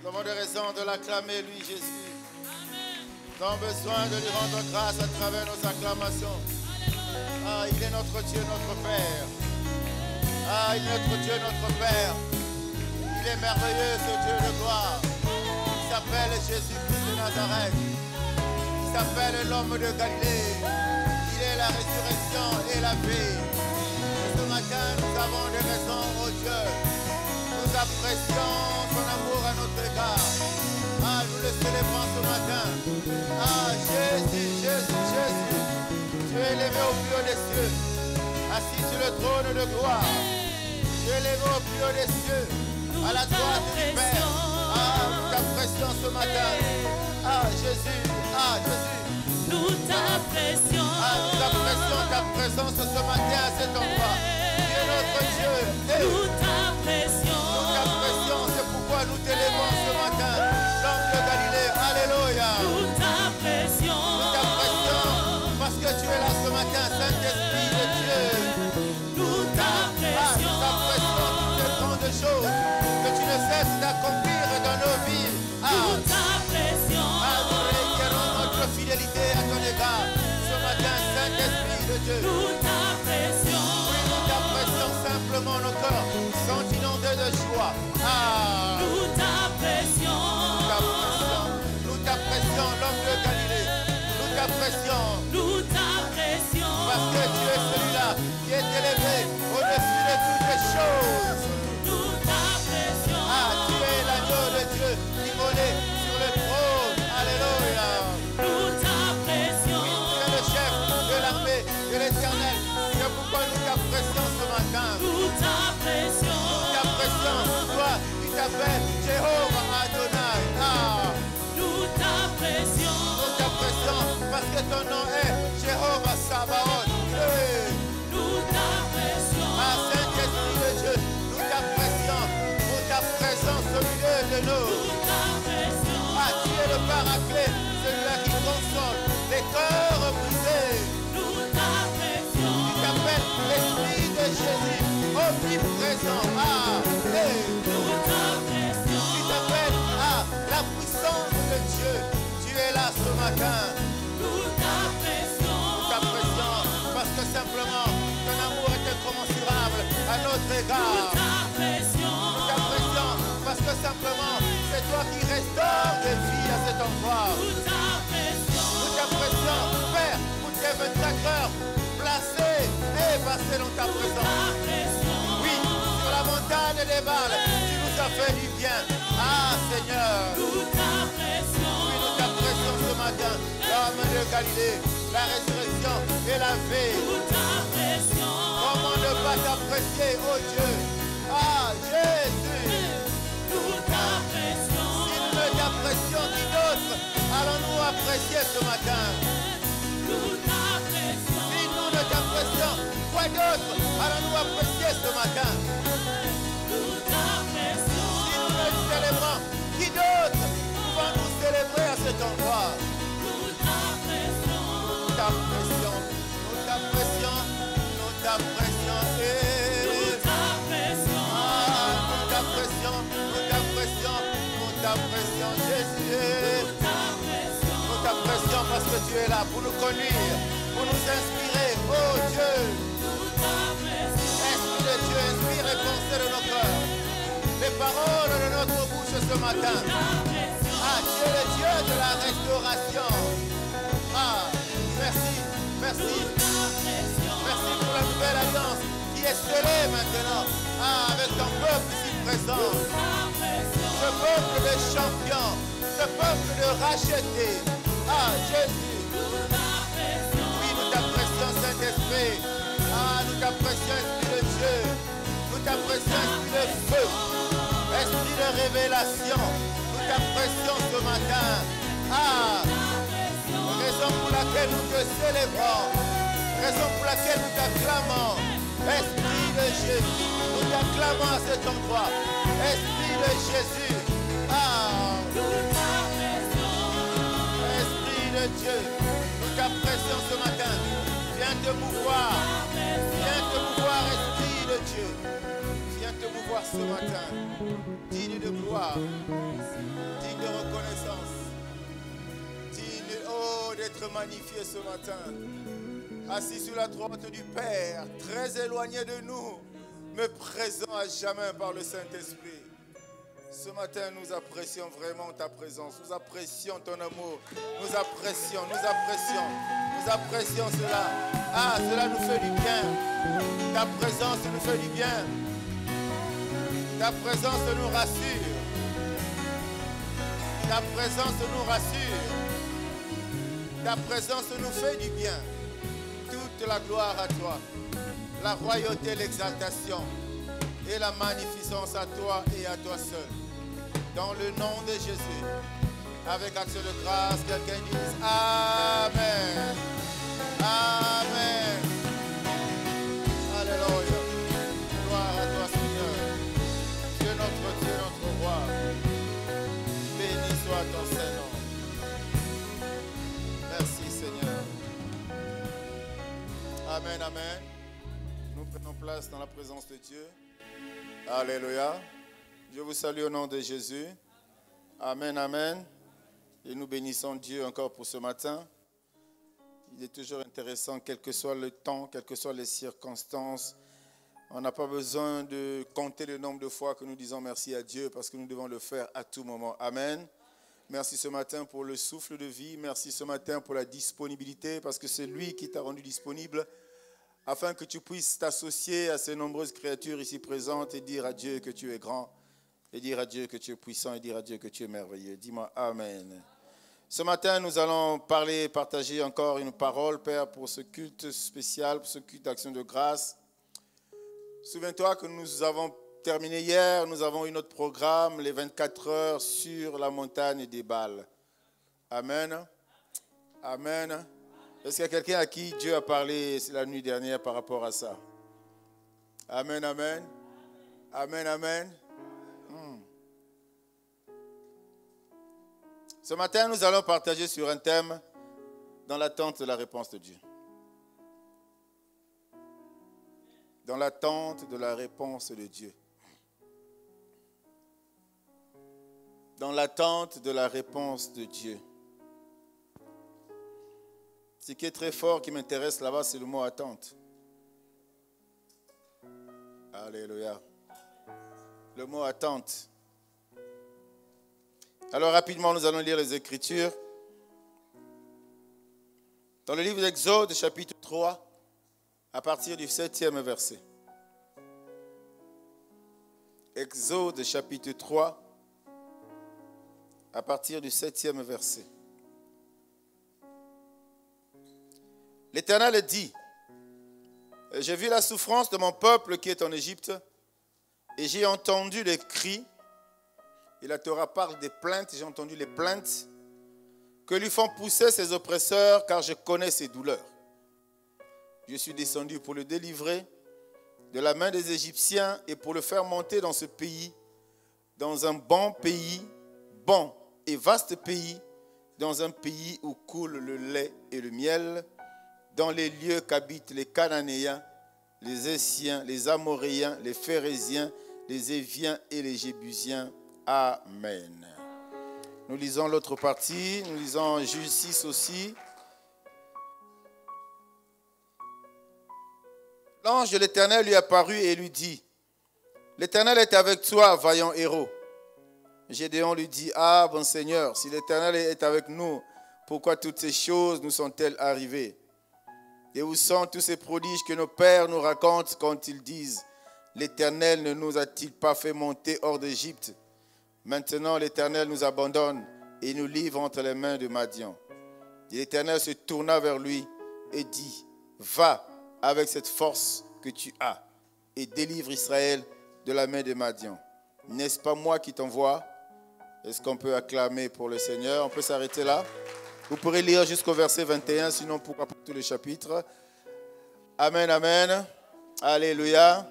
Nous avons des raisons de l'acclamer, lui, Jésus. Nous avons besoin de lui rendre grâce à travers nos acclamations. Ah, il est notre Dieu, notre Père. Ah, il est notre Dieu, notre Père. Il est merveilleux, ce Dieu de gloire. Il s'appelle Jésus-Christ de Nazareth. Il s'appelle l'homme de Galilée. Il est la résurrection et la vie. Ce matin, nous avons des raisons, oh Dieu. Nous apprécions son amour à notre égard. Ah, nous le célébrons ce matin. Ah, Jésus, Jésus, Jésus. Tu es élevé au plus haut des cieux, assis sur le trône de gloire. Tu es élevé au plus haut des cieux, à la droite du Père. Ah, nous t'apprécions ce matin. Ah, Jésus, ah, Jésus. Nous t'apprécions. Ah, nous apprécions ta présence ce matin à cet endroit. Tu es notre Dieu. Et Nous t'apprécions. nous t'apprécions, c'est pourquoi nous t'élevons ce matin. L'homme de Galilée, alléluia. Nous t'apprécions. Nous t'apprécions parce que tu es là ce matin, Saint-Esprit de Dieu. Nous Ah, t'apprécions. nous apprécions toutes les grandes choses que tu ne cesses d'accomplir dans nos vies. Ah, Nous t'apprécions. nous réitérons notre fidélité à ton égard ce matin, Saint-Esprit de Dieu. Nous t'apprécions. Oui, nous t'apprécions simplement, nos cœurs sont inondés de joie. Ah, Nous t'apprécions. nous t'apprécions, l'homme de Galilée. Nous t'apprécions. Nous t'apprécions. Parce que tu es celui-là qui est élevé au-dessus de toutes les choses. Nous t'apprécions. Ah, tu es l'agneau de Dieu immolé sur le trône. Alléluia. Nous t'apprécions. Tu es le chef de l'armée de l'Éternel. C'est pourquoi nous t'apprécions ce matin. Nous t'apprécions. Nous t'apprécions, toi qui t'appelles Jéhovah Adonai. Ah, Nous t'apprécions. nous t'apprécions parce que ton nom est Jéhovah Sabaoth. Hey. Nous t'apprécions. Ah, Saint-Esprit de Dieu, nous t'apprécions pour ta présence au milieu de nous. Nous t'apprécions. Ah, tu es le paraclet, celui-là qui console les cœurs brisés. Nous t'apprécions. Tu t'appelles l'Esprit de Jésus, omniprésent. Ah, hey. Nous t'apprécions. Tu t'appelles la puissance de Dieu. Tu es là ce matin. Nous t'apprécions. Nous t'apprécions parce que simplement ton amour est incommensurable à notre Nous égard. t'apprécions. Nous t'apprécions parce que simplement c'est toi qui restaures des vies à cet endroit. Nous t'apprécions. Nous t'apprécions, Père, pour tes 24 heures placées et passées dans ta présence. T'apprécions. Oui, sur la montagne des balles, tu nous as fait du bien. Ah, Seigneur. Nous t'apprécions. Oui, nous t'apprécions ce matin, l'homme de Galilée, la résurrection et la vie. Nous t'apprécions. Comment ne pas t'apprécier, oh Dieu? Ah, Jésus. Nous t'apprécions. Si nous ne t'apprécions, qui d'autre allons-nous apprécier ce matin? Nous t'apprécions. Si nous ne t'apprécions, quoi d'autre allons-nous apprécier ce matin? Nous t'apprécions. Si nous ne célébrons, qui d'autre pouvons nous célébrer à cet endroit? Nous t'apprécions. Nous t'apprécions, nous t'apprécions, nous t'apprécions. Nous t'apprécions. Ah, nous t'apprécions, nous t'apprécions, nous t'apprécions, Jésus. Nous t'apprécions. Nous t'apprécions parce que tu es là pour nous conduire, pour nous inspirer, oh Dieu. Nous t'apprécions. Esprit de Dieu, inspire les pensées de nos cœurs, les paroles de notre bouche ce matin. Ah, tu es le Dieu de la restauration. Ah, merci, merci. Merci pour la nouvelle alliance qui est scellée maintenant. Ah, avec ton peuple ici présent. Ce peuple de champions, ce peuple de rachetés. Ah, Jésus. Oui, nous t'apprécions, Saint-Esprit. Ah, nous t'apprécions, Esprit de Dieu. Nous t'apprécions, Esprit de feu. Esprit de révélation. Nous t'apprécions ce matin. Ah, raison pour laquelle nous te célébrons. Raison pour laquelle nous t'acclamons. Esprit de Jésus. Nous t'acclamons à cet endroit. Esprit de Jésus. Ah, Esprit de Dieu, nous t'apprécions ce matin. Viens te mouvoir. Viens te mouvoir, Esprit de Dieu. Viens te mouvoir. toi ce matin, digne de gloire, digne de reconnaissance, digne, oh, d'être magnifié ce matin. Assis sur la droite du Père, très éloigné de nous, mais présent à jamais par le Saint-Esprit. Ce matin, nous apprécions vraiment ta présence, nous apprécions ton amour, nous apprécions cela. Ah, cela nous fait du bien. Ta présence nous fait du bien. Ta présence nous rassure. Ta présence nous rassure. Ta présence nous fait du bien. Toute la gloire à toi, la royauté, l'exaltation et la magnificence à toi et à toi seul. Dans le nom de Jésus, avec action de grâce, quelqu'un dise Amen. Amen. Alléluia. Gloire à toi, Seigneur. Dieu notre Dieu, notre roi. Béni soit ton Saint-Nom. Merci, Seigneur. Amen, amen. Nous prenons place dans la présence de Dieu. Alléluia. Je vous salue au nom de Jésus. Amen, amen. Et nous bénissons Dieu encore pour ce matin. Il est toujours intéressant, quel que soit le temps, quelles que soient les circonstances. On n'a pas besoin de compter le nombre de fois que nous disons merci à Dieu parce que nous devons le faire à tout moment. Amen. Merci ce matin pour le souffle de vie. Merci ce matin pour la disponibilité parce que c'est lui qui t'a rendu disponible afin que tu puisses t'associer à ces nombreuses créatures ici présentes et dire à Dieu que tu es grand, et dire à Dieu que tu es puissant, et dire à Dieu que tu es merveilleux. Dis-moi Amen. Ce matin, nous allons partager encore une parole, Père, pour ce culte spécial, pour ce culte d'action de grâce. Souviens-toi que nous avons terminé hier, nous avons eu notre programme, les 24 heures sur la montagne des Bals. Amen. Amen. Est-ce qu'il y a quelqu'un à qui Dieu a parlé la nuit dernière par rapport à ça? Amen, amen. Amen, amen. Ce matin, nous allons partager sur un thème dans l'attente de la réponse de Dieu. Dans l'attente de la réponse de Dieu. Dans l'attente de la réponse de Dieu. Ce qui est très fort, qui m'intéresse là-bas, c'est le mot attente. Alléluia. Le mot attente. Alors rapidement, nous allons lire les Écritures. Dans le livre d'Exode, chapitre 3, à partir du 7e verset. Exode, chapitre 3, à partir du 7e verset. L'Éternel dit, « J'ai vu la souffrance de mon peuple qui est en Égypte, et j'ai entendu les cris. » Et la Torah parle des plaintes, j'ai entendu les plaintes que lui font pousser ses oppresseurs, car je connais ses douleurs. Je suis descendu pour le délivrer de la main des Égyptiens et pour le faire monter dans ce pays, dans un bon et vaste pays, dans un pays où coule le lait et le miel, dans les lieux qu'habitent les Cananéens, les Essiens, les Amoréens, les Phérésiens, les Éviens et les Jébusiens. Amen. Nous lisons l'autre partie, nous lisons Juge 6 aussi. L'ange de l'Éternel lui apparut et lui dit, « L'Éternel est avec toi, vaillant héros. » Gédéon lui dit, « Ah, bon Seigneur, si l'Éternel est avec nous, pourquoi toutes ces choses nous sont-elles arrivées? Et où sont tous ces prodiges que nos pères nous racontent quand ils disent, « L'Éternel ne nous a-t-il pas fait monter hors d'Égypte? Maintenant, l'Éternel nous abandonne et nous livre entre les mains de Madian. » Et l'Éternel se tourna vers lui et dit, « Va avec cette force que tu as et délivre Israël de la main de Madian. N'est-ce pas moi qui t'envoie? » Est-ce qu'on peut acclamer pour le Seigneur? On peut s'arrêter là. Vous pourrez lire jusqu'au verset 21, sinon pourquoi pas tout le chapitre. Amen, amen. Alléluia.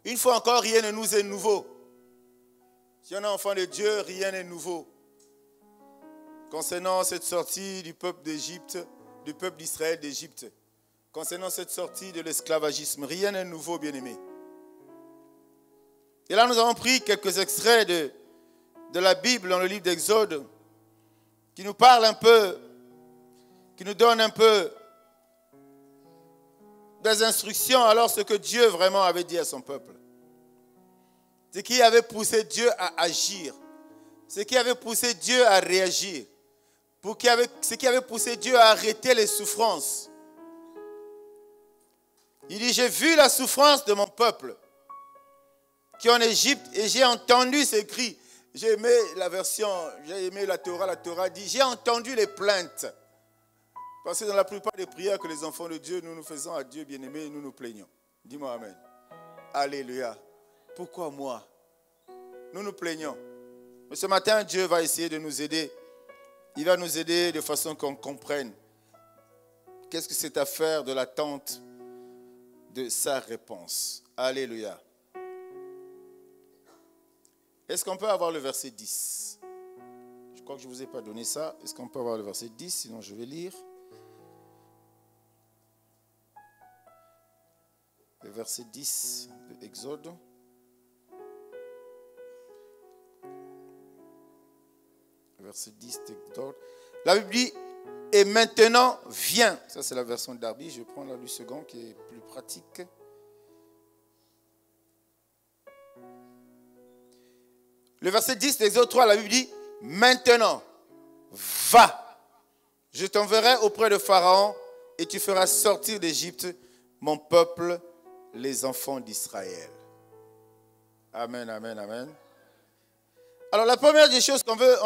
Une fois encore, rien ne nous est nouveau. Si on est enfant de Dieu, rien n'est nouveau. Concernant cette sortie du peuple d'Égypte, du peuple d'Israël d'Égypte. concernant cette sortie de l'esclavagisme. Rien n'est nouveau, bien-aimé. Et là, nous avons pris quelques extraits de la Bible dans le livre d'Exode qui nous parle un peu, qui nous donne un peu des instructions alors ce que Dieu vraiment avait dit à son peuple. Ce qui avait poussé Dieu à agir. Ce qui avait poussé Dieu à réagir. Ce qui avait poussé Dieu à arrêter les souffrances. Il dit, j'ai vu la souffrance de mon peuple qui est en Égypte et j'ai entendu ses cris. J'ai aimé la version, j'ai aimé la Torah. La Torah dit, j'ai entendu les plaintes. Parce que dans la plupart des prières que les enfants de Dieu, nous faisons à Dieu bien-aimé, nous nous plaignons. Dis-moi Amen. Alléluia. Pourquoi moi? Nous nous plaignons. Mais ce matin, Dieu va essayer de nous aider. Il va nous aider de façon qu'on comprenne qu'est-ce que c'est à faire de l'attente de sa réponse. Alléluia. Est-ce qu'on peut avoir le verset 10? Je crois que je ne vous ai pas donné ça. Est-ce qu'on peut avoir le verset 10? Sinon, je vais lire. Le verset 10 de Exode. Verset 10 d'Exode. La Bible dit, et maintenant viens. Ça c'est la version de Darby. Je prends la du second qui est plus pratique. Le verset 10 d'Exode 3, la Bible dit, maintenant va. Je t'enverrai auprès de Pharaon et tu feras sortir d'Égypte mon peuple, les enfants d'Israël. Amen, amen, amen. Alors la première des choses qu'on veut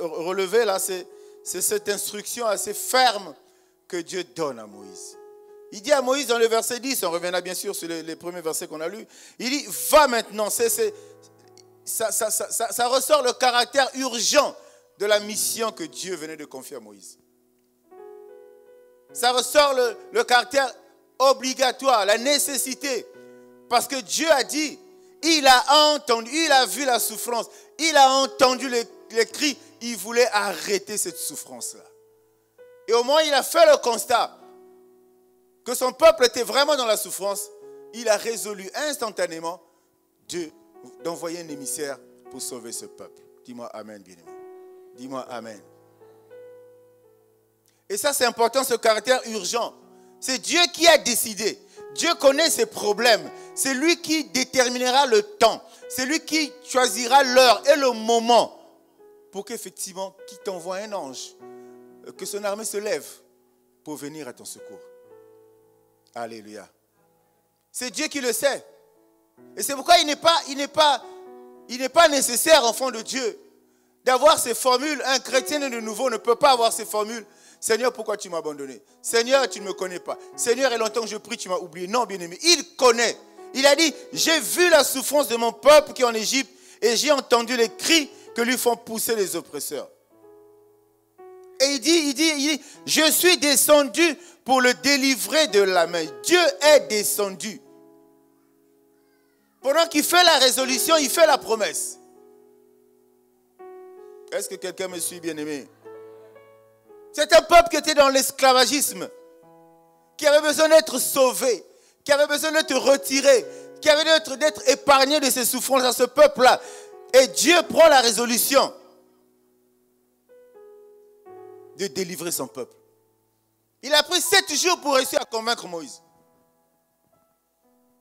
relever là, c'est cette instruction assez ferme que Dieu donne à Moïse. Il dit à Moïse dans le verset 10, on reviendra bien sûr sur les premiers versets qu'on a lus, il dit, va maintenant. Ça ressort le caractère urgent de la mission que Dieu venait de confier à Moïse. Ça ressort le caractère obligatoire, la nécessité. Parce que Dieu a dit, il a entendu, il a vu la souffrance, il a entendu les cris, il voulait arrêter cette souffrance-là. Et au moment où il a fait le constat que son peuple était vraiment dans la souffrance, il a résolu instantanément d'envoyer un émissaire pour sauver ce peuple. Dis-moi Amen, bien-aimé. Dis-moi Amen. Et ça, c'est important, ce caractère urgent. C'est Dieu qui a décidé. Dieu connaît ses problèmes. C'est lui qui déterminera le temps. C'est lui qui choisira l'heure et le moment pour qu'effectivement, qu'il t'envoie un ange, que son armée se lève pour venir à ton secours. Alléluia. C'est Dieu qui le sait. Et c'est pourquoi il n'est pas nécessaire, enfant de Dieu, d'avoir ces formules. Un chrétien de nouveau ne peut pas avoir ces formules. Seigneur, pourquoi tu m'as abandonné? Seigneur, tu ne me connais pas. Seigneur, il y a longtemps que je prie, tu m'as oublié. Non, bien-aimé, il connaît. Il a dit, j'ai vu la souffrance de mon peuple qui est en Égypte et j'ai entendu les cris que lui font pousser les oppresseurs. Et il dit, je suis descendu pour le délivrer de la main. Dieu est descendu. Pendant qu'il fait la résolution, il fait la promesse. Est-ce que quelqu'un me suit, bien-aimé? C'est un peuple qui était dans l'esclavagisme, qui avait besoin d'être sauvé, qui avait besoin d'être retiré, qui avait besoin d'être épargné de ses souffrances à ce peuple-là. Et Dieu prend la résolution de délivrer son peuple. Il a pris 7 jours pour réussir à convaincre Moïse.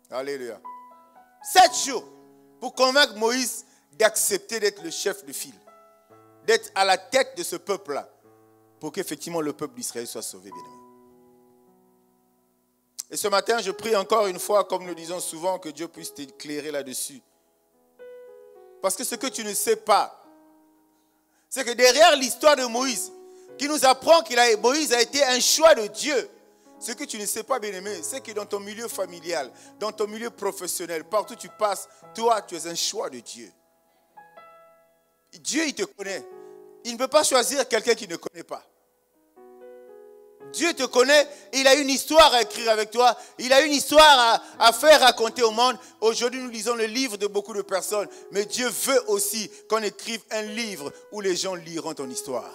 Alléluia. 7 jours pour convaincre Moïse d'accepter d'être le chef de file, d'être à la tête de ce peuple-là, pour qu'effectivement le peuple d'Israël soit sauvé, bien-aimé. Et ce matin, je prie encore une fois, comme nous disons souvent, que Dieu puisse t'éclairer là-dessus. Parce que ce que tu ne sais pas, c'est que derrière l'histoire de Moïse, qui nous apprend Moïse a été un choix de Dieu. Ce que tu ne sais pas, bien-aimé, c'est que dans ton milieu familial, dans ton milieu professionnel, partout où tu passes, toi, tu es un choix de Dieu. Dieu, il te connaît. Il ne peut pas choisir quelqu'un qu'il ne connaît pas. Dieu te connaît, il a une histoire à écrire avec toi, il a une histoire à faire raconter au monde. Aujourd'hui, nous lisons le livre de beaucoup de personnes, mais Dieu veut aussi qu'on écrive un livre où les gens liront ton histoire.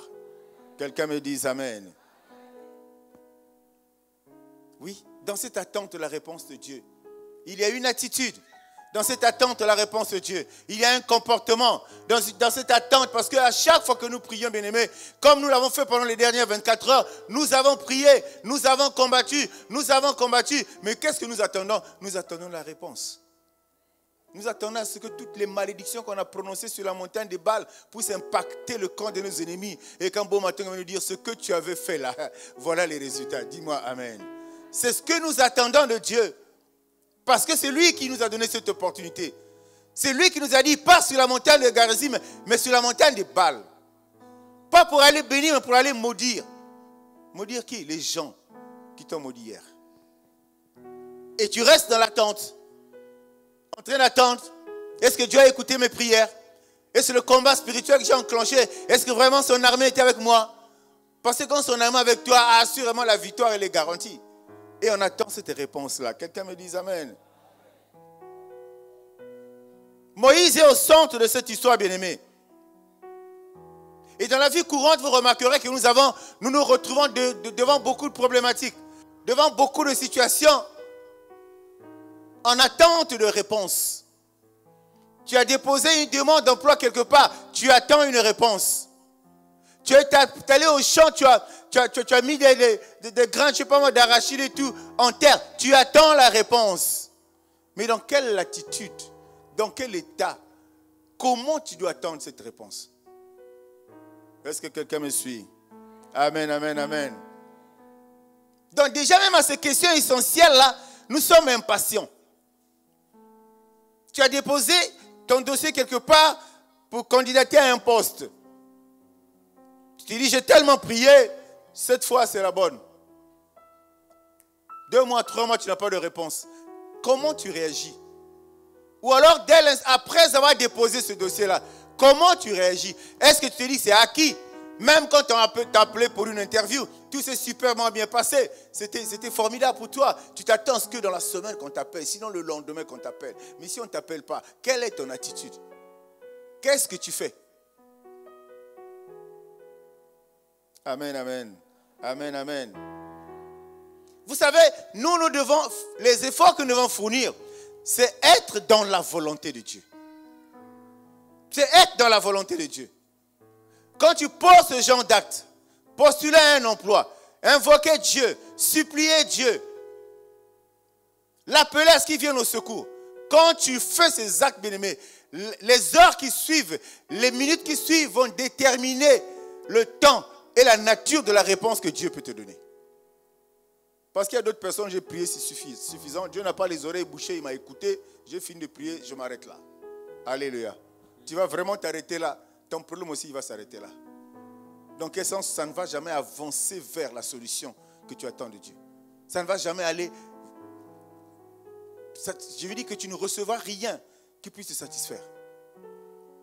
Quelqu'un me dise Amen. Oui, dans cette attente de la réponse de Dieu, il y a une attitude. Dans cette attente de la réponse de Dieu, il y a un comportement. Dans cette attente, parce qu'à chaque fois que nous prions, bien-aimés, comme nous l'avons fait pendant les dernières 24 heures, nous avons prié, nous avons combattu. Mais qu'est-ce que nous attendons? Nous attendons la réponse. Nous attendons à ce que toutes les malédictions qu'on a prononcées sur la montagne des Bâles puissent impacter le camp de nos ennemis. Et qu'un beau matin, on va nous dire, ce que tu avais fait là, voilà les résultats. Dis-moi Amen. C'est ce que nous attendons de Dieu. Parce que c'est lui qui nous a donné cette opportunité. C'est lui qui nous a dit, pas sur la montagne de Garizim, mais sur la montagne des Bâles. Pas pour aller bénir, mais pour aller maudire. Maudire qui? Les gens qui t'ont maudit hier. Et tu restes dans l'attente. En train d'attendre. Est-ce que Dieu a écouté mes prières? Est-ce que le combat spirituel que j'ai enclenché, est-ce que vraiment son armée était avec moi? Parce que quand son armée est avec toi, assurément la victoire, elle est garantie. Et on attend cette réponse-là. Quelqu'un me dit Amen. Moïse est au centre de cette histoire, bien-aimée. Et dans la vie courante, vous remarquerez que nous nous retrouvons devant beaucoup de problématiques, devant beaucoup de situations, en attente de réponse. Tu as déposé une demande d'emploi quelque part, tu attends une réponse. Tu es allé au champ, tu as mis des grains, je ne sais pas moi, d'arachide et tout, en terre. Tu attends la réponse. Mais dans quelle attitude, dans quel état, comment tu dois attendre cette réponse? Est-ce que quelqu'un me suit? Amen, amen, amen. Donc déjà même à ces questions essentielles-là, nous sommes impatients. Tu as déposé ton dossier quelque part pour candidater à un poste. Tu te dis, j'ai tellement prié, cette fois c'est la bonne. 2 mois, 3 mois, tu n'as pas de réponse. Comment tu réagis? Ou alors, après avoir déposé ce dossier-là, comment tu réagis? Est-ce que tu te dis, c'est acquis? Même quand on t'a appelé pour une interview, tout s'est superment bien passé. C'était formidable pour toi. Tu t'attends à ce que dans la semaine qu'on t'appelle, sinon le lendemain qu'on t'appelle. Mais si on ne t'appelle pas, quelle est ton attitude? Qu'est-ce que tu fais? Amen, amen. Amen, amen. Vous savez, nous devons, les efforts que nous devons fournir, c'est être dans la volonté de Dieu. C'est être dans la volonté de Dieu. Quand tu poses ce genre d'acte, postuler à un emploi, invoquer Dieu, supplier Dieu, l'appeler à ce qu'il vienne au secours. Quand tu fais ces actes, bien-aimés, les heures qui suivent, les minutes qui suivent vont déterminer le temps et la nature de la réponse que Dieu peut te donner. Parce qu'il y a d'autres personnes, j'ai prié, c'est suffisant. Dieu n'a pas les oreilles bouchées, il m'a écouté. J'ai fini de prier, je m'arrête là. Alléluia. Tu vas vraiment t'arrêter là. Ton problème aussi, il va s'arrêter là. Dans quel sens? Ça ne va jamais avancer vers la solution que tu attends de Dieu. Ça ne va jamais aller. Je veux dire que tu ne recevras rien qui puisse te satisfaire.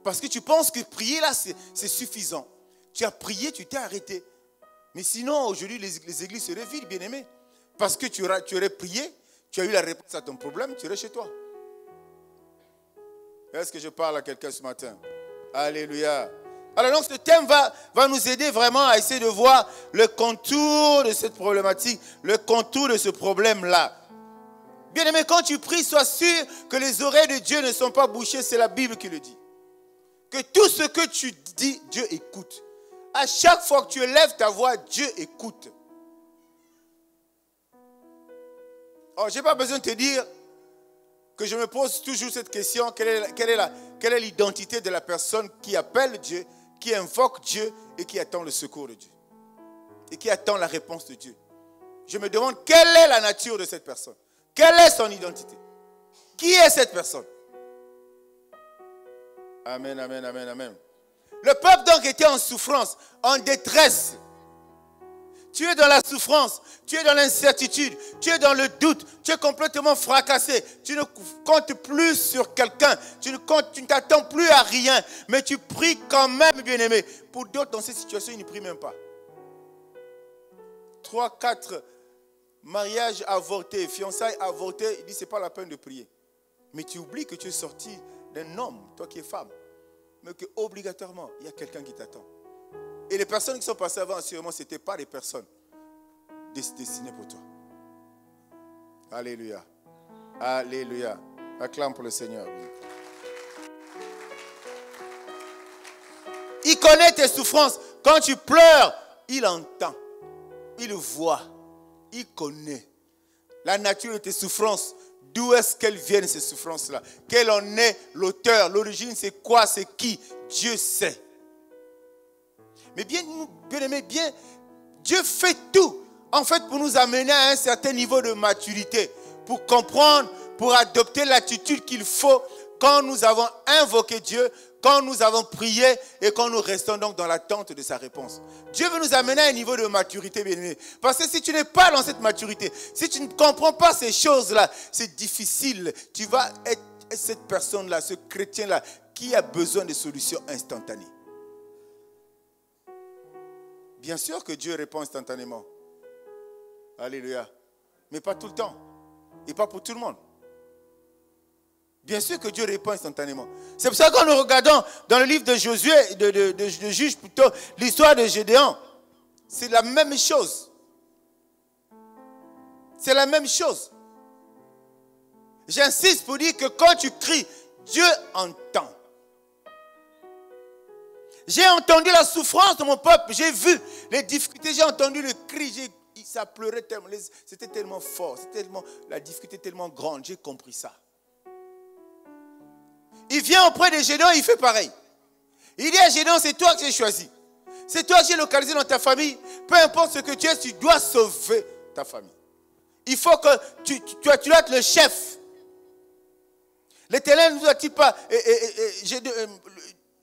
Parce que tu penses que prier là, c'est suffisant. Tu as prié, tu t'es arrêté. Mais sinon, aujourd'hui, les églises seraient vides, bien-aimés. Parce que tu aurais prié, tu as eu la réponse à ton problème, tu irais chez toi. Est-ce que je parle à quelqu'un ce matin? Alléluia. Alors donc ce thème va nous aider vraiment à essayer de voir le contour de cette problématique, le contour de ce problème-là. Bien-aimé, quand tu pries, sois sûr que les oreilles de Dieu ne sont pas bouchées, c'est la Bible qui le dit. Que tout ce que tu dis, Dieu écoute. À chaque fois que tu élèves ta voix, Dieu écoute. Alors, je n'ai pas besoin de te dire que je me pose toujours cette question, quelle est l'identité de la personne qui appelle Dieu, qui invoque Dieu et qui attend le secours de Dieu. Et qui attend la réponse de Dieu. Je me demande quelle est la nature de cette personne. Quelle est son identité? Qui est cette personne? Amen, amen, amen, amen. Le peuple donc était en souffrance, en détresse. Tu es dans la souffrance, tu es dans l'incertitude, tu es dans le doute, tu es complètement fracassé. Tu ne comptes plus sur quelqu'un, tu ne t'attends plus à rien, mais tu pries quand même, bien-aimé. Pour d'autres, dans cette situation, ils ne prient même pas. 3, 4 mariages avortés, fiançailles avortées, il dit, ce n'est pas la peine de prier. Mais tu oublies que tu es sorti d'un homme, toi qui es femme, mais qu'obligatoirement, il y a quelqu'un qui t'attend. Et les personnes qui sont passées avant, assurément, ce n'étaient pas des personnes destinées pour toi. Alléluia. Alléluia. Acclame pour le Seigneur. Il connaît tes souffrances. Quand tu pleures, il entend. Il voit. Il connaît la nature de tes souffrances. D'où est-ce qu'elles viennent ces souffrances-là? Quel en est l'auteur? L'origine, c'est quoi? C'est qui? Dieu sait. Mais bien aimé, bien, Dieu fait tout, en fait, pour nous amener à un certain niveau de maturité, pour comprendre, pour adopter l'attitude qu'il faut quand nous avons invoqué Dieu, quand nous avons prié et quand nous restons donc dans l'attente de sa réponse. Dieu veut nous amener à un niveau de maturité, bien-aimé. Parce que si tu n'es pas dans cette maturité, si tu ne comprends pas ces choses-là, c'est difficile. Tu vas être cette personne-là, ce chrétien-là, qui a besoin de solutions instantanées. Bien sûr que Dieu répond instantanément. Alléluia. Mais pas tout le temps. Et pas pour tout le monde. Bien sûr que Dieu répond instantanément. C'est pour ça que quand nous regardons dans le livre de Josué, de Juges plutôt, l'histoire de Gédéon, c'est la même chose. C'est la même chose. J'insiste pour dire que quand tu cries, Dieu entend. J'ai entendu la souffrance de mon peuple, j'ai vu les difficultés, j'ai entendu le cri, ça pleurait tellement, c'était tellement fort, la difficulté tellement grande, j'ai compris ça. Il vient auprès de Gédéon, il fait pareil. Il dit à Gédéon, c'est toi que j'ai choisi. C'est toi que j'ai localisé dans ta famille. Peu importe ce que tu es, tu dois sauver ta famille. Il faut que tu dois être le chef. L'Éternel ne nous a-t-il pas...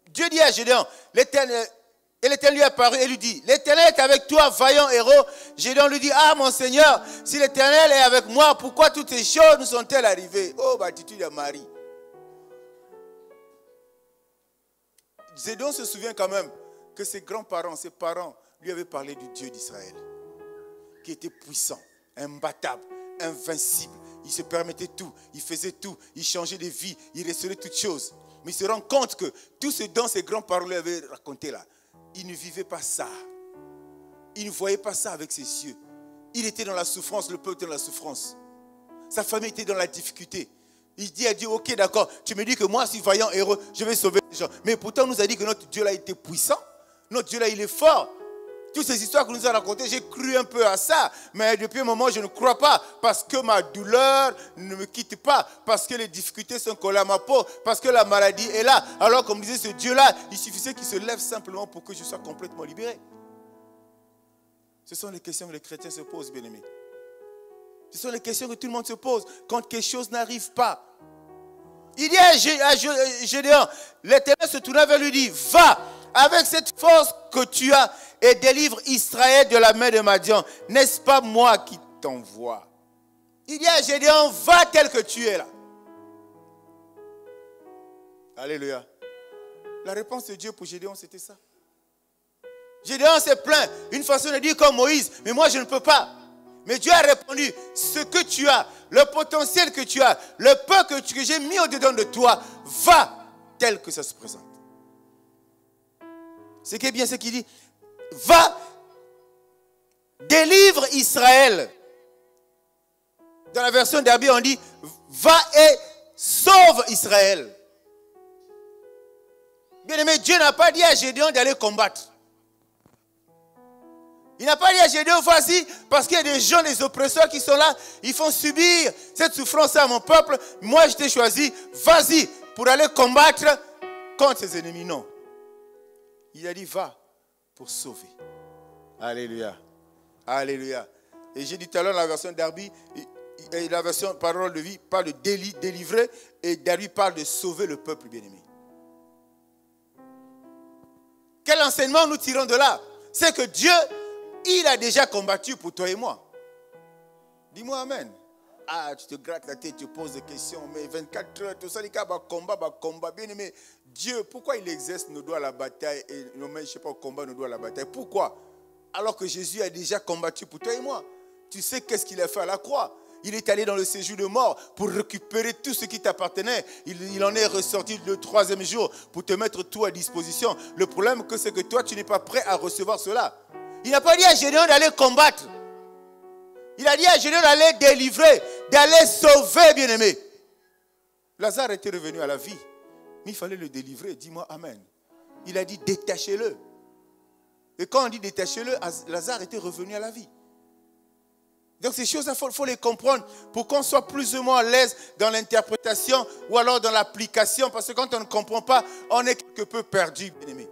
Dieu dit à Gédéon, l'Éternel lui est apparu et lui dit, l'Éternel est avec toi, vaillant héros. Gédéon lui dit, ah mon Seigneur, si l'Éternel est avec moi, pourquoi toutes ces choses nous sont-elles arrivées? Oh, l'attitude de Marie. Gédéon se souvient quand même que ses grands-parents, ses parents lui avaient parlé du Dieu d'Israël, qui était puissant, imbattable, invincible. Il se permettait tout, il faisait tout, il changeait de vie, il restaurait toutes choses. Mais il se rend compte que tout ce dont ses grands-parents lui avaient raconté là, il ne vivait pas ça. Il ne voyait pas ça avec ses yeux. Il était dans la souffrance, le peuple était dans la souffrance. Sa famille était dans la difficulté. Il dit à Dieu, ok d'accord, tu me dis que moi je suis vaillant, héros, je vais sauver les gens. Mais pourtant on nous a dit que notre Dieu là était puissant. Notre Dieu là il est fort. Toutes ces histoires que nous a racontées, j'ai cru un peu à ça. Mais depuis un moment je ne crois pas. Parce que ma douleur ne me quitte pas. Parce que les difficultés sont collées à ma peau. Parce que la maladie est là. Alors comme disait ce Dieu là, il suffisait qu'il se lève simplement pour que je sois complètement libéré. Ce sont les questions que les chrétiens se posent, bien-aimés. Ce sont les questions que tout le monde se pose quand quelque chose n'arrive pas. Il dit à Gédéon, l'Éternel se tourna vers lui et dit, va avec cette force que tu as et délivre Israël de la main de Madian. N'est-ce pas moi qui t'envoie? Il dit à Gédéon, va tel que tu es là. Alléluia. La réponse de Dieu pour Gédéon, c'était ça. Gédéon s'est plaint, une façon de dire comme Moïse, mais moi je ne peux pas. Mais Dieu a répondu, ce que tu as, le potentiel que tu as, le peu que j'ai mis au-dedans de toi, va tel que ça se présente. Ce qui est bien, c'est qu'il dit, va, délivre Israël. Dans la version d'Herbi, on dit, va et sauve Israël. Bien aimé, Dieu n'a pas dit à Gédéon d'aller combattre. Il n'a pas dit à Gédéon, vas-y, parce qu'il y a des gens, des oppresseurs qui sont là, ils font subir cette souffrance à mon peuple. Moi, je t'ai choisi, vas-y, pour aller combattre contre ses ennemis. Non. Il a dit, va pour sauver. Alléluia. Alléluia. Et j'ai dit tout à l'heure, la version d'Herbi, et la version parole de vie parle de délivrer, et d'Herbi parle de sauver le peuple bien-aimé. Quel enseignement nous tirons de là? C'est que Dieu, il a déjà combattu pour toi et moi. Dis-moi amen. Ah, tu te grattes la tête, tu poses des questions, mais 24 heures, tout ça, combat, bien aimé. Dieu, pourquoi il exerce nos doigts à la bataille et nos mains, je ne sais pas, au combat, nos doigts à la bataille? Pourquoi? Alors que Jésus a déjà combattu pour toi et moi. Tu sais qu'est-ce qu'il a fait à la croix? Il est allé dans le séjour de mort pour récupérer tout ce qui t'appartenait. Il en est ressorti le 3e jour pour te mettre tout à disposition. Le problème, c'est que toi, tu n'es pas prêt à recevoir cela. Il n'a pas dit à Gédéon d'aller combattre. Il a dit à Gédéon d'aller délivrer. d'aller sauver, bien-aimé. Lazare était revenu à la vie, mais il fallait le délivrer. Dis-moi amen. Il a dit détachez-le. Et quand on dit détachez-le, Lazare était revenu à la vie. Donc ces choses-là, il faut les comprendre pour qu'on soit plus ou moins à l'aise dans l'interprétation ou alors dans l'application. Parce que quand on ne comprend pas, on est quelque peu perdu, bien-aimé.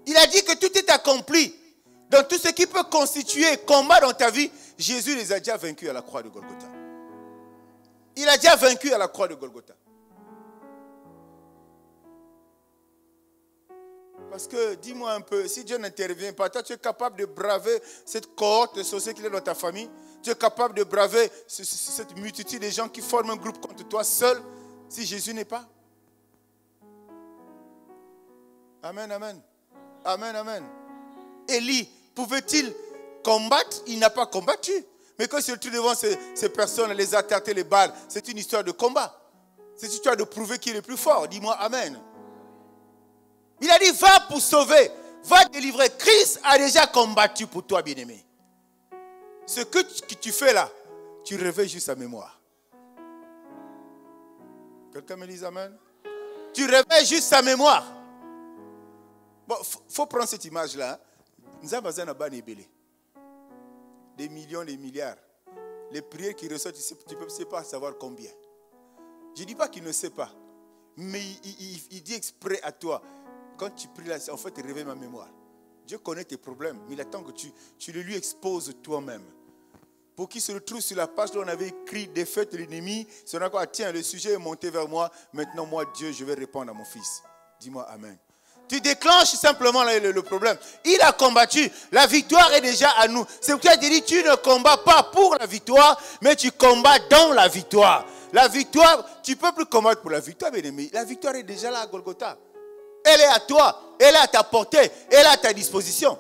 Il a dit que tout est accompli. Donc tout ce qui peut constituer combat dans ta vie, Jésus les a déjà vaincus à la croix de Golgotha. Il a déjà vaincu à la croix de Golgotha. Parce que, dis-moi un peu, si Dieu n'intervient pas, toi tu es capable de braver cette cohorte de sorciers qu'il y a dans ta famille. Tu es capable de braver cette multitude de gens qui forment un groupe contre toi seul, si Jésus n'est pas. Amen, amen. Amen, amen. Élie, pouvait-il combattre? Il n'a pas combattu. Mais quand il se retrouve devant ces personnes, les attaques, les balles, c'est une histoire de combat. C'est une histoire de prouver qui est le plus fort. Dis-moi amen. Il a dit, va pour sauver, va délivrer. Christ a déjà combattu pour toi, bien-aimé. Ce que tu fais là, tu réveilles juste sa mémoire. Quelqu'un me dit amen? Tu réveilles juste sa mémoire. Bon, faut prendre cette image-là. Nous avons des millions, des milliards. Les prières qui ressortent, tu ne sais pas savoir combien. Je ne dis pas qu'il ne sait pas. Mais il dit exprès à toi. Quand tu pries là, en fait, tu réveilles ma mémoire. Dieu connaît tes problèmes, mais il attend que tu le lui exposes toi-même. Pour qu'il se retrouve sur la page où on avait écrit défaite de l'ennemi. C'est là quoi, tiens, le sujet est monté vers moi. Maintenant, moi, Dieu, je vais répondre à mon fils. Dis-moi amen. Tu déclenches simplement le problème. Il a combattu. La victoire est déjà à nous. C'est pourquoi il dit, tu ne combats pas pour la victoire, mais tu combats dans la victoire. La victoire, tu ne peux plus combattre pour la victoire, bien aimé. La victoire est déjà là à Golgotha. Elle est à toi, elle est à ta portée, elle est à ta disposition.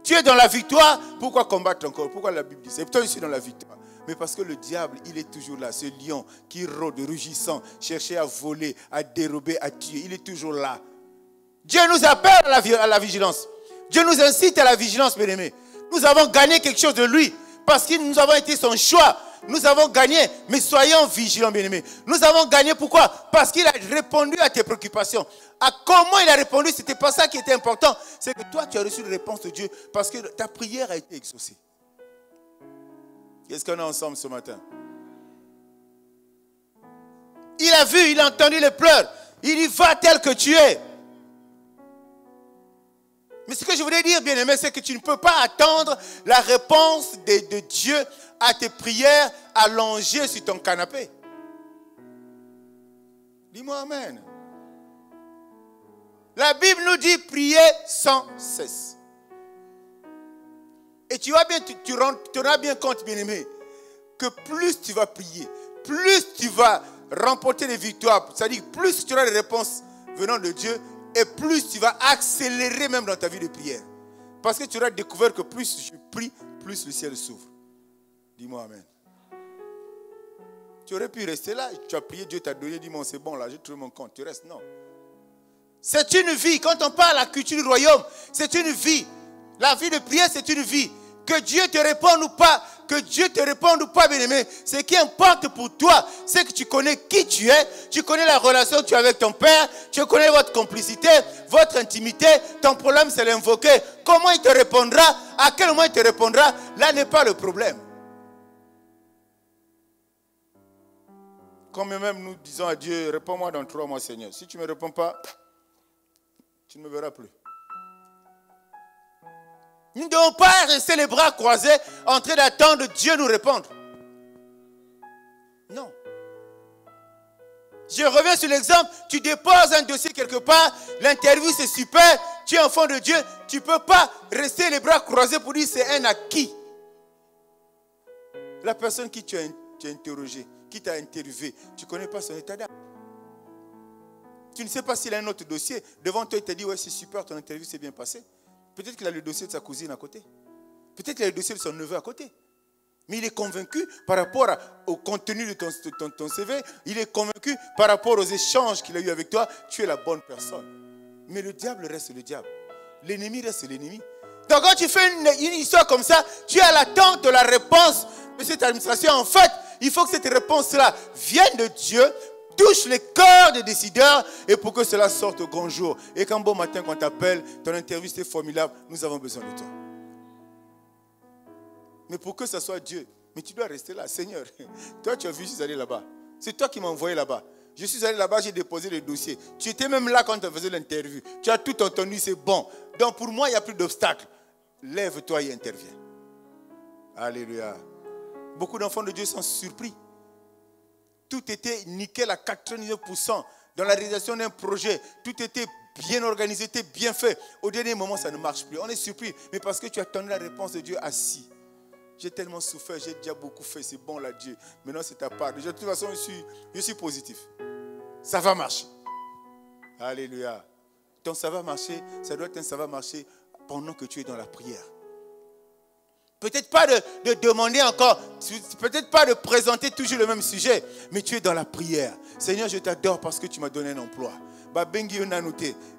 Tu es dans la victoire, pourquoi combattre encore? Pourquoi la Bible dit? C'est pourtant je suis dans la victoire. Mais parce que le diable, il est toujours là, ce lion qui rôde, rugissant, chercher à voler, à dérober, à tuer. Il est toujours là. Dieu nous appelle à la vigilance. Dieu nous incite à la vigilance, bien aimés. Nous avons gagné quelque chose de lui, parce que nous avons été son choix. Nous avons gagné, mais soyons vigilants, bien-aimés. Nous avons gagné, pourquoi? Parce qu'il a répondu à tes préoccupations. À comment il a répondu, ce n'était pas ça qui était important. C'est que toi, tu as reçu une réponse de Dieu, parce que ta prière a été exaucée. Qu'est-ce qu'on a ensemble ce matin? Il a vu, il a entendu les pleurs. Il y va tel que tu es. Mais ce que je voulais dire, bien-aimé, c'est que tu ne peux pas attendre la réponse de Dieu à tes prières allongées sur ton canapé. Dis-moi amen. La Bible nous dit prier sans cesse. Et tu vas bien, tu rendras bien compte, bien-aimé, que plus tu vas prier, plus tu vas remporter des victoires, c'est-à-dire plus tu auras des réponses venant de Dieu, et plus tu vas accélérer même dans ta vie de prière. Parce que tu auras découvert que plus je prie, plus le ciel s'ouvre. Dis-moi amen. Tu aurais pu rester là, tu as prié, Dieu t'a donné, dis-moi c'est bon là, j'ai trouvé mon compte, tu restes, non. C'est une vie, quand on parle de la culture du royaume, c'est une vie. La vie de prière, c'est une vie. Que Dieu te réponde ou pas, bien-aimé, ce qui importe pour toi, c'est que tu connais qui tu es, tu connais la relation que tu as avec ton Père, tu connais votre complicité, votre intimité. Ton problème, c'est l'invoquer. Comment il te répondra, à quel moment il te répondra, là n'est pas le problème. Quand même nous disons à Dieu, réponds-moi dans 3 mois, Seigneur. Si tu ne me réponds pas, tu ne me verras plus. Nous ne devons pas rester les bras croisés en train d'attendre Dieu nous répondre. Non. Je reviens sur l'exemple, tu déposes un dossier quelque part, l'interview c'est super, tu es enfant de Dieu, tu ne peux pas rester les bras croisés pour dire c'est un acquis. La personne qui tu as interrogé, qui t'a interviewé, tu ne connais pas son état d'âme. Tu ne sais pas s'il a un autre dossier. Devant toi, il t'a dit, ouais, c'est super, ton interview s'est bien passée. Peut-être qu'il a le dossier de sa cousine à côté. Peut-être qu'il a le dossier de son neveu à côté. Mais il est convaincu par rapport au contenu de ton CV. Il est convaincu par rapport aux échanges qu'il a eu avec toi. Tu es la bonne personne. Mais le diable reste le diable. L'ennemi reste l'ennemi. Donc quand tu fais une histoire comme ça, tu es à l'attente de la réponse de cette administration. En fait, Il faut que cette réponse-là vienne de Dieu, touche les cœurs des décideurs et pour que cela sorte au grand jour. Et qu'un bon matin, quand on t'appelle, ton interview c'est formidable, nous avons besoin de toi. Mais pour que ce soit Dieu, mais tu dois rester là. Seigneur, toi tu as vu, je suis allé là-bas. C'est toi qui m'as envoyé là-bas. Je suis allé là-bas, j'ai déposé le dossier. Tu étais même là quand tu faisais l'interview. Tu as tout entendu, c'est bon. Donc pour moi, il n'y a plus d'obstacle. Lève-toi et interviens. Alléluia. Beaucoup d'enfants de Dieu sont surpris. Tout était nickel à 99% dans la réalisation d'un projet. Tout était bien organisé, était bien fait. Au dernier moment, ça ne marche plus. On est surpris, mais parce que tu attendais la réponse de Dieu assis. J'ai tellement souffert, j'ai déjà beaucoup fait, c'est bon là Dieu. Maintenant c'est ta part. Déjà, de toute façon, je suis positif. Ça va marcher. Alléluia. Donc ça va marcher, ça doit être un ça va marcher pendant que tu es dans la prière. Peut-être pas de demander encore, peut-être pas de présenter toujours le même sujet, mais tu es dans la prière. Seigneur, je t'adore parce que tu m'as donné un emploi.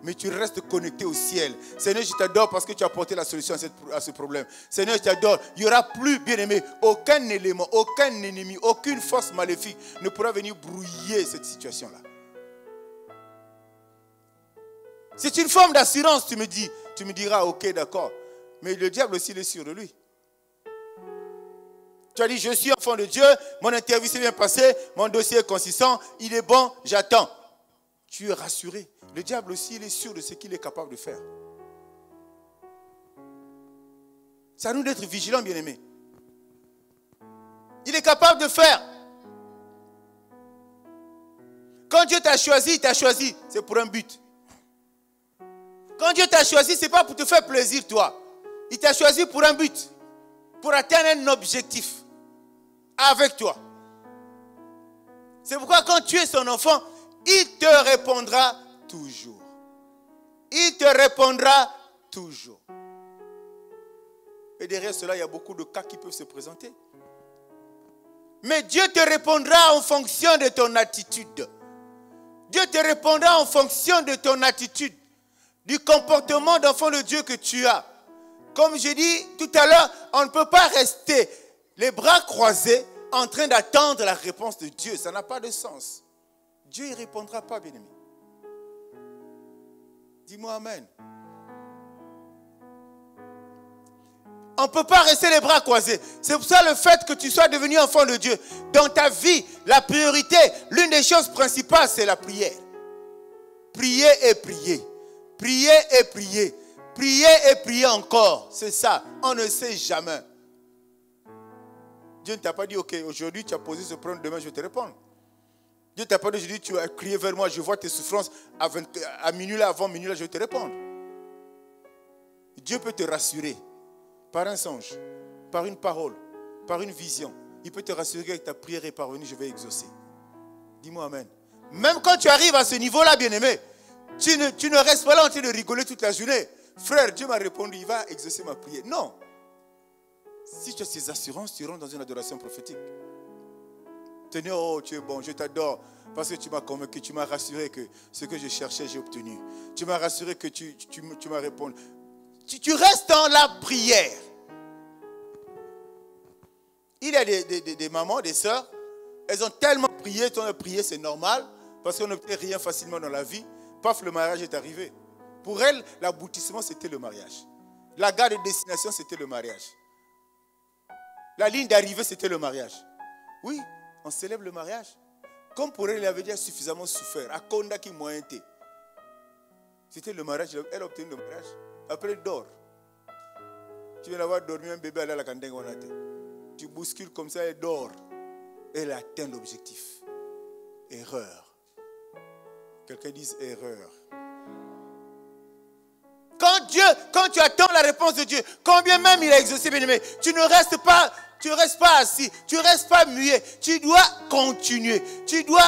Mais tu restes connecté au ciel. Seigneur, je t'adore parce que tu as apporté la solution à ce problème. Seigneur, je t'adore. Il n'y aura plus, bien aimé, aucun élément, aucun ennemi, aucune force maléfique ne pourra venir brouiller cette situation-là. C'est une forme d'assurance, tu me dis. Tu me diras, ok, d'accord. Mais le diable aussi, il est sûr de lui. Tu as dit, je suis enfant de Dieu, mon interview s'est bien passée, mon dossier est consistant, il est bon, j'attends. Tu es rassuré. Le diable aussi, il est sûr de ce qu'il est capable de faire. C'est à nous d'être vigilants, bien-aimés. Il est capable de faire. Quand Dieu t'a choisi, il t'a choisi. C'est pour un but. Quand Dieu t'a choisi, ce n'est pas pour te faire plaisir, toi. Il t'a choisi pour un but. Pour atteindre un objectif. Avec toi. C'est pourquoi quand tu es son enfant, il te répondra toujours. Il te répondra toujours. Et derrière cela, il y a beaucoup de cas qui peuvent se présenter. Mais Dieu te répondra en fonction de ton attitude. Dieu te répondra en fonction de ton attitude, du comportement d'enfant de Dieu que tu as. Comme j'ai dit tout à l'heure, on ne peut pas rester les bras croisés en train d'attendre la réponse de Dieu. Ça n'a pas de sens. Dieu ne répondra pas, bien-aimé. Dis-moi amen. On ne peut pas rester les bras croisés. C'est pour ça le fait que tu sois devenu enfant de Dieu. Dans ta vie, la priorité, l'une des choses principales, c'est la prière. Prier et prier. Prier et prier. Prier et prier encore. C'est ça. On ne sait jamais. Dieu ne t'a pas dit, ok, aujourd'hui tu as posé ce problème, demain je vais te répondre. Dieu ne t'a pas dit, aujourd'hui tu as crié vers moi, je vois tes souffrances, à minuit là, avant minuit là, je vais te répondre. Dieu peut te rassurer par un songe, par une parole, par une vision. Il peut te rassurer que ta prière est parvenue, je vais exaucer. Dis-moi amen. Même quand tu arrives à ce niveau-là, bien-aimé, tu ne restes pas là en train de rigoler toute la journée. Frère, Dieu m'a répondu, il va exaucer ma prière. Non. Si tu as ces assurances, tu rentres dans une adoration prophétique. Tenez, oh, tu es bon, je t'adore. Parce que tu m'as convaincu, tu m'as rassuré que ce que je cherchais, j'ai obtenu. Tu m'as rassuré que tu m'as répondu. Tu restes dans la prière. Il y a des mamans, des sœurs, elles ont tellement prié, c'est normal, parce qu'on n'obtient rien facilement dans la vie. Paf, le mariage est arrivé. Pour elles, l'aboutissement, c'était le mariage. La gare de destination, c'était le mariage. La ligne d'arrivée, c'était le mariage. Oui, on célèbre le mariage. Comme pour elle, elle avait déjà suffisamment souffert. À Konda qui m'a été. C'était le mariage. Elle a obtenu le mariage. Après, elle dort. Tu viens d'avoir dormi un bébé à la cantine. Tu bouscules comme ça, elle dort. Elle atteint l'objectif. Erreur. Quelqu'un dise erreur. Quand tu attends la réponse de Dieu, combien même il a exaucé, bien-aimé, tu ne restes pas assis, tu ne restes pas muet, tu dois continuer. Tu dois,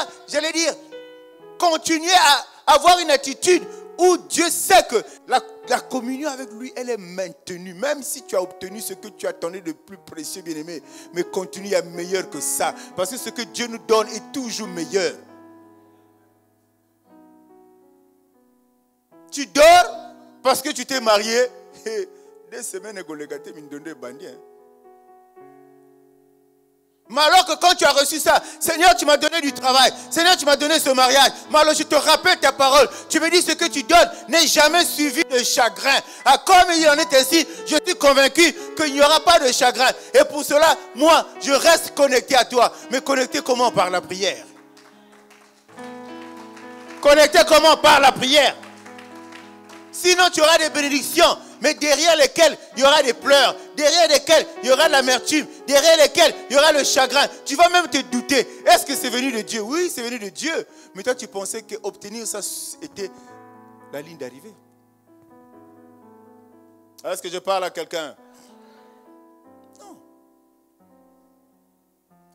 continuer à avoir une attitude où Dieu sait que la communion avec lui, elle est maintenue. Même si tu as obtenu ce que tu attendais de plus précieux, bien-aimé, mais continue à meilleur que ça. Parce que ce que Dieu nous donne est toujours meilleur. Tu dors parce que tu t'es marié. Des semaines, Mais alors que quand tu as reçu ça, Seigneur, tu m'as donné du travail. Seigneur, tu m'as donné ce mariage. Mais alors je te rappelle ta parole. Tu me dis ce que tu donnes n'est jamais suivi de chagrin. Ah, comme il en est ainsi, je suis convaincu qu'il n'y aura pas de chagrin. Et pour cela, moi, je reste connecté à toi. Mais connecté comment? Par la prière. Connecté comment? Par la prière. Sinon, tu auras des bénédictions, mais derrière lesquelles il y aura des pleurs, derrière lesquelles il y aura de l'amertume, derrière lesquelles il y aura le chagrin. Tu vas même te douter. Est-ce que c'est venu de Dieu? Oui, c'est venu de Dieu. Mais toi, tu pensais qu'obtenir ça était la ligne d'arrivée. Est-ce que je parle à quelqu'un? Non.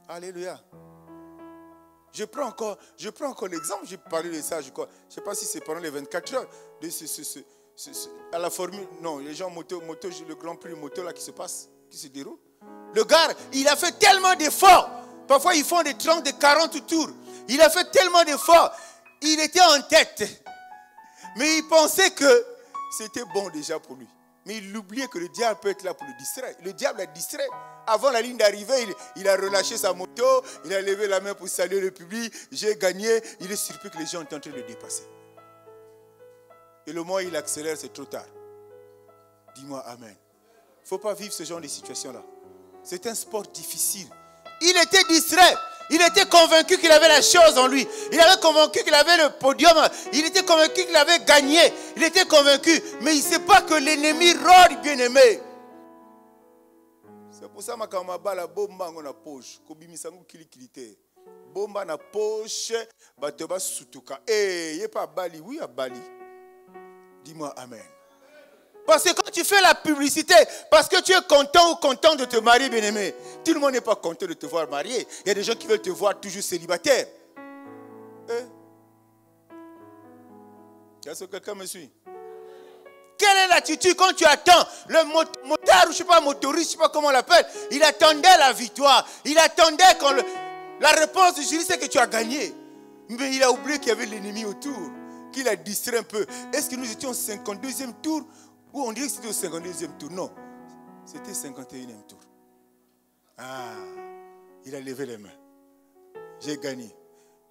Alléluia. Je prends encore l'exemple, j'ai parlé de ça, je ne sais pas si c'est pendant les 24 heures, de à la formule, non, les gens moto, le Grand Prix moto là qui se déroule. Le gars, il a fait tellement d'efforts, parfois ils font des 30, des 40 tours, il a fait tellement d'efforts, il était en tête, mais il pensait que c'était bon déjà pour lui. Mais il oubliait que le diable peut être là pour le distraire. Le diable l'a distrait. Avant la ligne d'arrivée, il a relâché sa moto, il a levé la main pour saluer le public. J'ai gagné. Il est surpris que les gens sont en train de le dépasser. Et le moment où il accélère, c'est trop tard. Dis-moi Amen. Il ne faut pas vivre ce genre de situation-là. C'est un sport difficile. Il était distrait. Il était convaincu qu'il avait la chose en lui. Il avait convaincu qu'il avait le podium. Il était convaincu qu'il avait gagné. Il était convaincu. Mais il ne sait pas que l'ennemi rôde, bien-aimé. C'est pour ça que je suis la bomba na poche. Kobimisangu kilikilite. Bomba na poche. Bateba sutuka. Eh, il a pas Bali. Oui, à Bali. Dis-moi Amen. Parce que quand tu fais la publicité, parce que tu es content ou content de te marier, bien-aimé, tout le monde n'est pas content de te voir marié. Il y a des gens qui veulent te voir toujours célibataire. Est-ce que quelqu'un me suit? Quelle est l'attitude quand tu attends? Le motard, ou je ne sais pas, motoriste, je ne sais pas comment on l'appelle, il attendait la victoire. Il attendait quand la réponse du jury, c'est que tu as gagné. Mais il a oublié qu'il y avait l'ennemi autour, qu'il a distrait un peu. Est-ce que nous étions au 52e tour? Ou on dirait que c'était au 52e tour? Non, c'était 51e tour. Ah, il a levé les mains. J'ai gagné.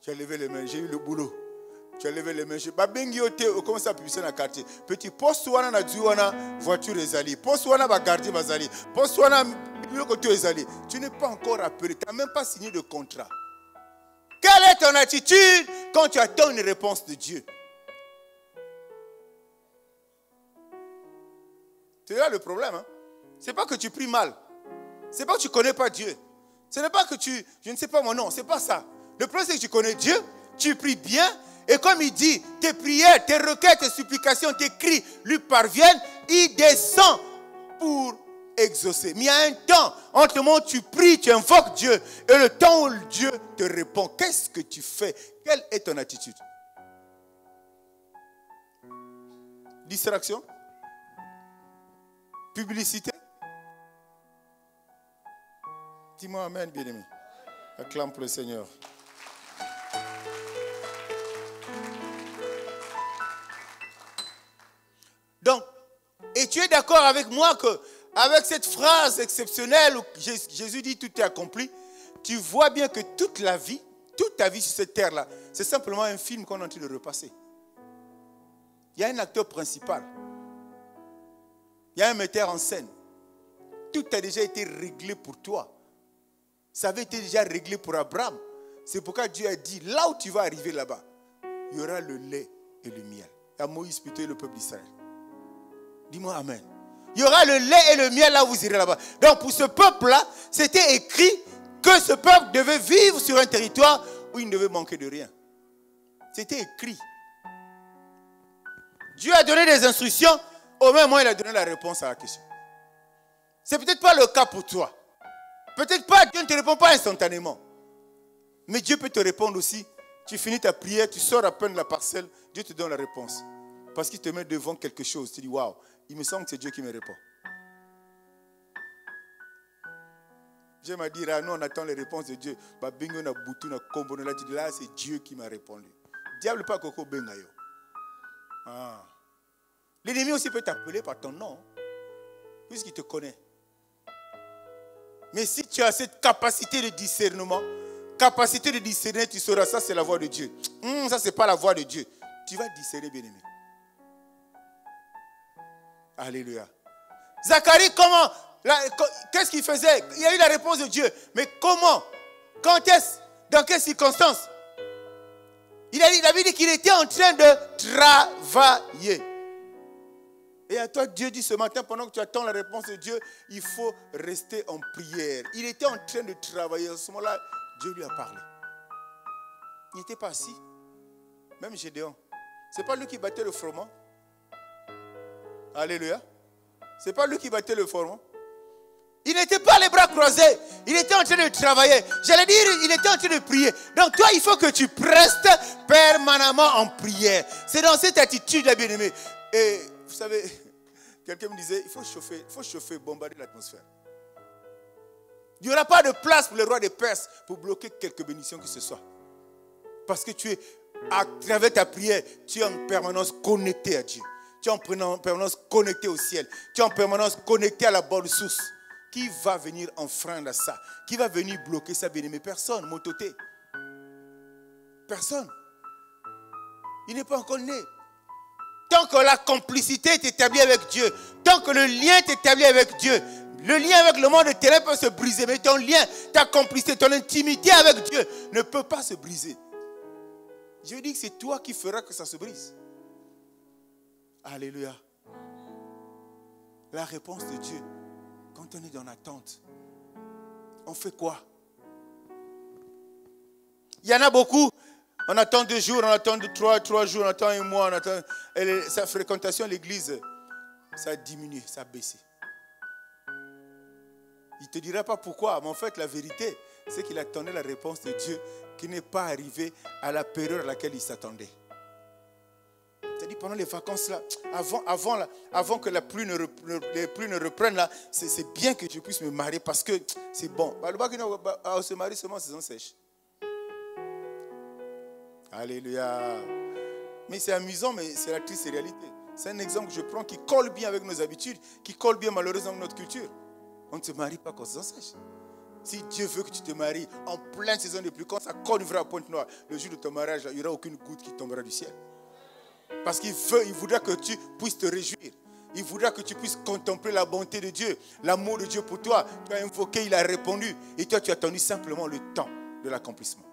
Tu as levé les mains, j'ai eu le boulot. Tu as levé les mains. Je ne comment ça peut dans le quartier? Petit poste ou na voiture ezali. Poste ou na gardien bazali. Poste ou na côté ezali. Tu n'es pas encore appelé. Tu n'as même pas signé de contrat. Quelle est ton attitude quand tu attends une réponse de Dieu? C'est là le problème. Hein? Ce n'est pas que tu pries mal. Ce n'est pas que tu ne connais pas Dieu. Ce n'est pas que je ne sais pas mon nom. Ce n'est pas ça. Le problème, c'est que tu connais Dieu, tu pries bien, et comme il dit, tes prières, tes requêtes, tes supplications, tes cris lui parviennent, il descend pour exaucer. Mais il y a un temps, entre le moment où tu pries, tu invoques Dieu, et le temps où Dieu te répond. Qu'est-ce que tu fais? Quelle est ton attitude? Distraction? Publicité? Dis-moi Amen, bien-aimé. Acclame pour le Seigneur. Donc, et tu es d'accord avec moi que avec cette phrase exceptionnelle où Jésus dit tout est accompli, tu vois bien que toute ta vie sur cette terre-là, c'est simplement un film qu'on est en train de repasser. Il y a un acteur principal. Il y a un metteur en scène. Tout a déjà été réglé pour toi. Ça avait été déjà réglé pour Abraham. C'est pourquoi Dieu a dit, là où tu vas arriver là-bas, il y aura le lait et le miel. Il y a Moïse plutôt et le peuple d'Israël. Dis-moi Amen. Il y aura le lait et le miel là où vous irez là-bas. Donc pour ce peuple-là, c'était écrit que ce peuple devait vivre sur un territoire où il ne devait manquer de rien. C'était écrit. Dieu a donné des instructions, au même moment il a donné la réponse à la question. Ce n'est peut-être pas le cas pour toi. Peut-être pas, Dieu ne te répond pas instantanément. Mais Dieu peut te répondre aussi. Tu finis ta prière, tu sors à peine de la parcelle, Dieu te donne la réponse. Parce qu'il te met devant quelque chose. Tu dis, waouh, il me semble que c'est Dieu qui me répond. Dieu m'a dit, nous on attend les réponses de Dieu. Là, c'est Dieu qui m'a répondu. Diable pas koko bengayo. L'ennemi aussi peut t'appeler par ton nom. Puisqu'il te connaît. Mais si tu as cette capacité de discernement, capacité de discerner, tu sauras, ça c'est la voix de Dieu. Ça c'est pas la voix de Dieu. Tu vas discerner, bien-aimé. Alléluia. Zacharie, comment? Qu'est-ce qu'il faisait? Il y a eu la réponse de Dieu. Mais comment? Quand est-ce? Dans quelles circonstances? Il avait dit qu'il était en train de travailler. Et à toi, Dieu dit ce matin, pendant que tu attends la réponse de Dieu, il faut rester en prière. Il était en train de travailler. À ce moment-là, Dieu lui a parlé. Il n'était pas assis. Même Gédéon. Ce n'est pas lui qui battait le froment. Alléluia. Ce n'est pas lui qui battait le froment. Il n'était pas les bras croisés. Il était en train de travailler. J'allais dire, il était en train de prier. Donc toi, il faut que tu restes permanemment en prière. C'est dans cette attitude, là, bien-aimé. Et vous savez, quelqu'un me disait, il faut chauffer, bombarder l'atmosphère. Il n'y aura pas de place pour le roi des Perses pour bloquer quelques bénédictions que ce soit. Parce que tu es, à travers ta prière, tu es en permanence connecté à Dieu. Tu es en permanence connecté au ciel. Tu es en permanence connecté à la bonne source. Qui va venir enfreindre ça? Qui va venir bloquer ça, bien-aimé? Personne, mon toté. Personne. Il n'est pas encore né. Tant que la complicité est établie avec Dieu, tant que le lien est établi avec Dieu, le lien avec le monde de ténèbres peut se briser, mais ton lien, ta complicité, ton intimité avec Dieu ne peut pas se briser. Je dis que c'est toi qui feras que ça se brise. Alléluia. La réponse de Dieu, quand on est dans l'attente, on fait quoi? Il y en a beaucoup. On attend 2 jours, on attend 3 jours, on attend 1 mois, on attend. Sa fréquentation à l'église, ça a diminué, ça a baissé. Il ne te dira pas pourquoi, mais en fait, la vérité, c'est qu'il attendait la réponse de Dieu qui n'est pas arrivée à la période à laquelle il s'attendait. C'est-à-dire pendant les vacances là, avant que la pluie les pluies ne reprennent là, c'est bien que je puisse me marier parce que c'est bon. On se marie seulement en saison sèche. Alléluia. Mais c'est amusant, mais c'est la triste réalité. C'est un exemple que je prends qui colle bien avec nos habitudes, qui colle bien malheureusement avec notre culture. On ne se marie pas qu'en saison sèche. Si Dieu veut que tu te maries en pleine saison de pluie, quand ça colle à Pointe-Noire, le jour de ton mariage, il n'y aura aucune goutte qui tombera du ciel. Parce qu'il voudra que tu puisses te réjouir. Il voudra que tu puisses contempler la bonté de Dieu, l'amour de Dieu pour toi. Tu as invoqué, il a répondu. Et toi, tu as attendu simplement le temps de l'accomplissement.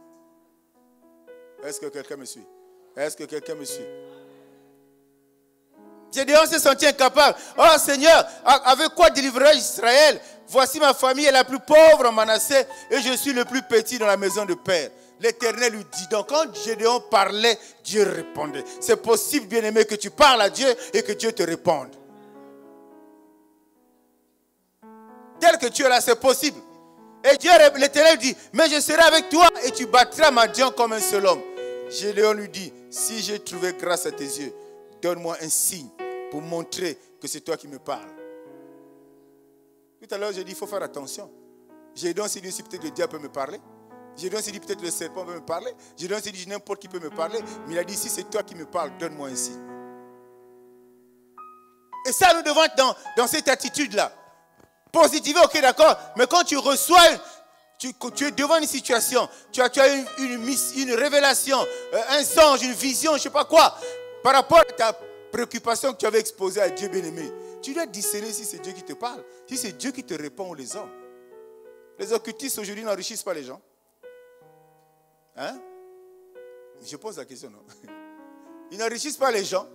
Est-ce que quelqu'un me suit? Est-ce que quelqu'un me suit? Gédéon s'est senti incapable. Oh Seigneur, avec quoi délivrerai-je Israël? Voici ma famille est la plus pauvre en Manassé et je suis le plus petit dans la maison de père. L'Éternel lui dit. Donc quand Gédéon parlait, Dieu répondait. C'est possible, bien-aimé, que tu parles à Dieu et que Dieu te réponde. Tel que tu es là, c'est possible. Et Dieu, l'Éternel dit, mais je serai avec toi et tu battras Madian comme un seul homme. Gédéon lui dit, si j'ai trouvé grâce à tes yeux, donne-moi un signe pour montrer que c'est toi qui me parles. Tout à l'heure, j'ai dit, il faut faire attention. Gédéon s'est dit, si peut-être le diable peut me parler. Gédéon s'est dit, peut-être le serpent peut me parler. Gédéon s'est dit, n'importe qui peut me parler. Mais il a dit, si c'est toi qui me parles, donne-moi un signe. Et ça, nous devons être dans cette attitude-là. Positiver, ok, d'accord. Mais quand tu reçois, tu es devant une situation, tu as une révélation, un songe, une vision, je ne sais pas quoi, par rapport à ta préoccupation que tu avais exposée à Dieu bien-aimé, tu dois discerner si c'est Dieu qui te parle, si c'est Dieu qui te répond ou les hommes. Les occultistes aujourd'hui n'enrichissent pas les gens. Hein? Je pose la question, non? Ils n'enrichissent pas les gens.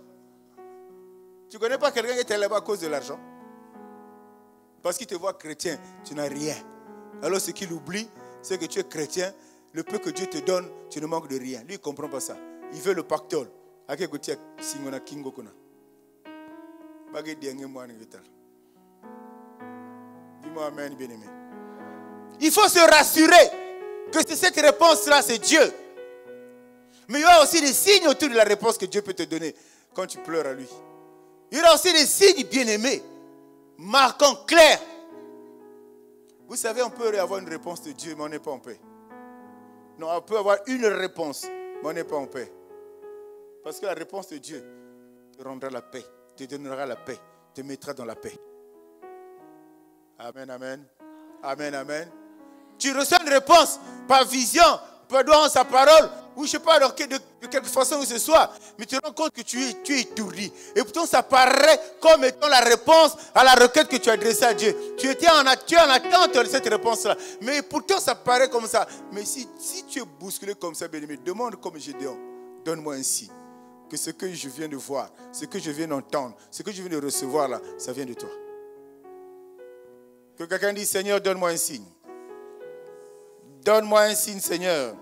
Tu ne connais pas quelqu'un qui est là-bas à cause de l'argent? Parce qu'il te voit chrétien, tu n'as rien. Alors ce qu'il oublie, c'est que tu es chrétien, le peu que Dieu te donne, tu ne manques de rien. Lui, il ne comprend pas ça. Il veut le pactole. Dis-moi amen, bien-aimé. Il faut se rassurer que cette réponse-là, c'est Dieu. Mais il y aura aussi des signes autour de la réponse que Dieu peut te donner quand tu pleures à lui. Il y aura aussi des signes bien-aimés, marquants, clairs. Vous savez, on peut avoir une réponse de Dieu, mais on n'est pas en paix. Non, on peut avoir une réponse, mais on n'est pas en paix. Parce que la réponse de Dieu te rendra la paix, te donnera la paix, te mettra dans la paix. Amen, amen. Amen, amen. Tu reçois une réponse par vision, dans sa parole, ou je ne sais pas de quelque façon que ce soit, mais tu te rends compte que tu es étourdi. Et pourtant, ça paraît comme étant la réponse à la requête que tu as adressée à Dieu. Tu es en attente de cette réponse-là. Mais pourtant, ça paraît comme ça. Mais si tu es bousculé comme ça, bien-aimé, demande comme Gédéon, donne-moi un signe. Que ce que je viens de voir, ce que je viens d'entendre, ce que je viens de recevoir là, ça vient de toi. Que quelqu'un dise, Seigneur, donne-moi un signe. Donne-moi un signe, Seigneur.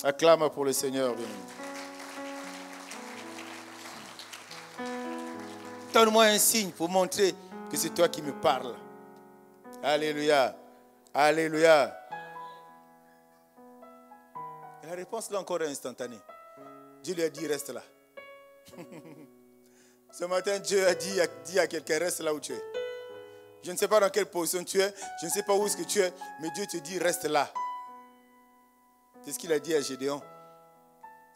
Acclame pour le Seigneur, bien-aimé. Donne-moi un signe pour montrer que c'est toi qui me parles. Alléluia. Alléluia. Et la réponse là encore est instantanée. Dieu lui a dit, reste là. Ce matin, Dieu a dit à quelqu'un, reste là où tu es. Je ne sais pas dans quelle position tu es, je ne sais pas où est-ce que tu es, mais Dieu te dit, reste là. C'est ce qu'il a dit à Gédéon.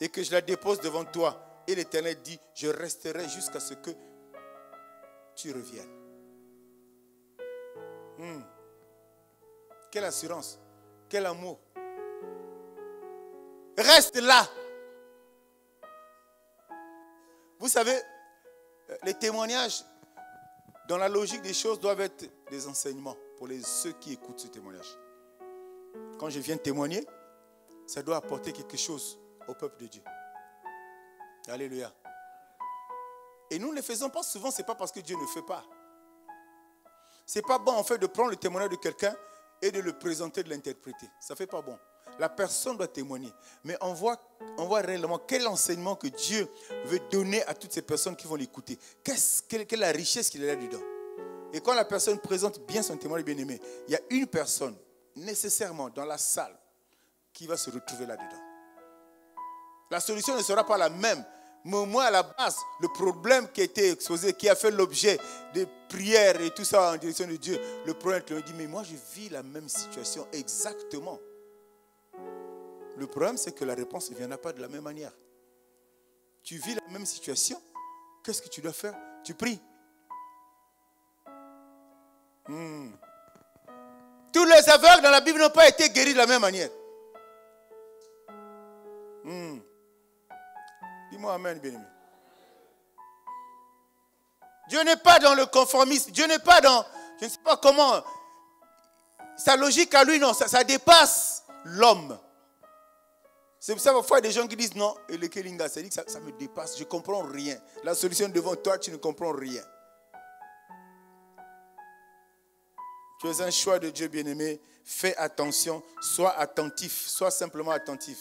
Et que je la dépose devant toi. Et l'Éternel dit, je resterai jusqu'à ce que tu reviennes. Quelle assurance, quel amour. Reste là. Vous savez, les témoignages, dans la logique des choses, doivent être des enseignements pour ceux qui écoutent ce témoignage. Quand je viens témoigner, ça doit apporter quelque chose au peuple de Dieu. Alléluia. Et nous ne le faisons pas souvent, ce n'est pas parce que Dieu ne fait pas. Ce n'est pas bon en fait de prendre le témoignage de quelqu'un et de le présenter, de l'interpréter. Ça ne fait pas bon. La personne doit témoigner. Mais on voit réellement quel enseignement que Dieu veut donner à toutes ces personnes qui vont l'écouter. Quelle est la richesse qu'il y a là-dedans. Et quand la personne présente bien son témoignage bien-aimé, il y a une personne nécessairement dans la salle qui va se retrouver là-dedans. La solution ne sera pas la même. Mais au moins à la base, le problème qui a été exposé, qui a fait l'objet de prières et tout ça en direction de Dieu, le problème qui lui dit, mais moi je vis la même situation exactement. Le problème c'est que la réponse ne viendra pas de la même manière. Tu vis la même situation, qu'est-ce que tu dois faire? Tu pries. Tous les aveugles dans la Bible n'ont pas été guéris de la même manière. Dis-moi amen, bien-aimé. Dieu n'est pas dans le conformisme. Dieu n'est pas dans, je ne sais pas comment, sa logique à lui, non, ça dépasse l'homme. C'est pour ça parfois il y a des gens qui disent non, et le Kelinga, ça dit que ça me dépasse, je ne comprends rien. La solution devant toi, tu ne comprends rien. Tu es un choix de Dieu, bien-aimé. Fais attention, sois attentif, sois simplement attentif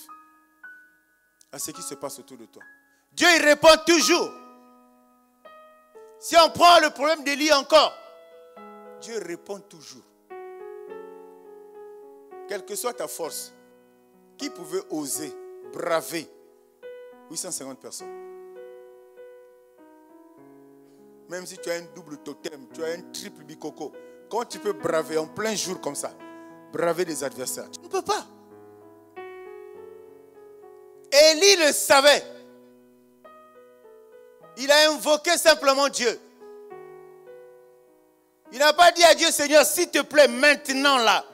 à ce qui se passe autour de toi. Dieu, il répond toujours. Si on prend le problème d'Élie encore, Dieu répond toujours. Quelle que soit ta force, qui pouvait oser braver 850 personnes? Même si tu as un double totem, tu as un triple bicoco, comment tu peux braver en plein jour comme ça? Braver des adversaires. Tu ne peux pas. Élie le savait. Il a invoqué simplement Dieu. Il n'a pas dit à Dieu, Seigneur, s'il te plaît, maintenant là.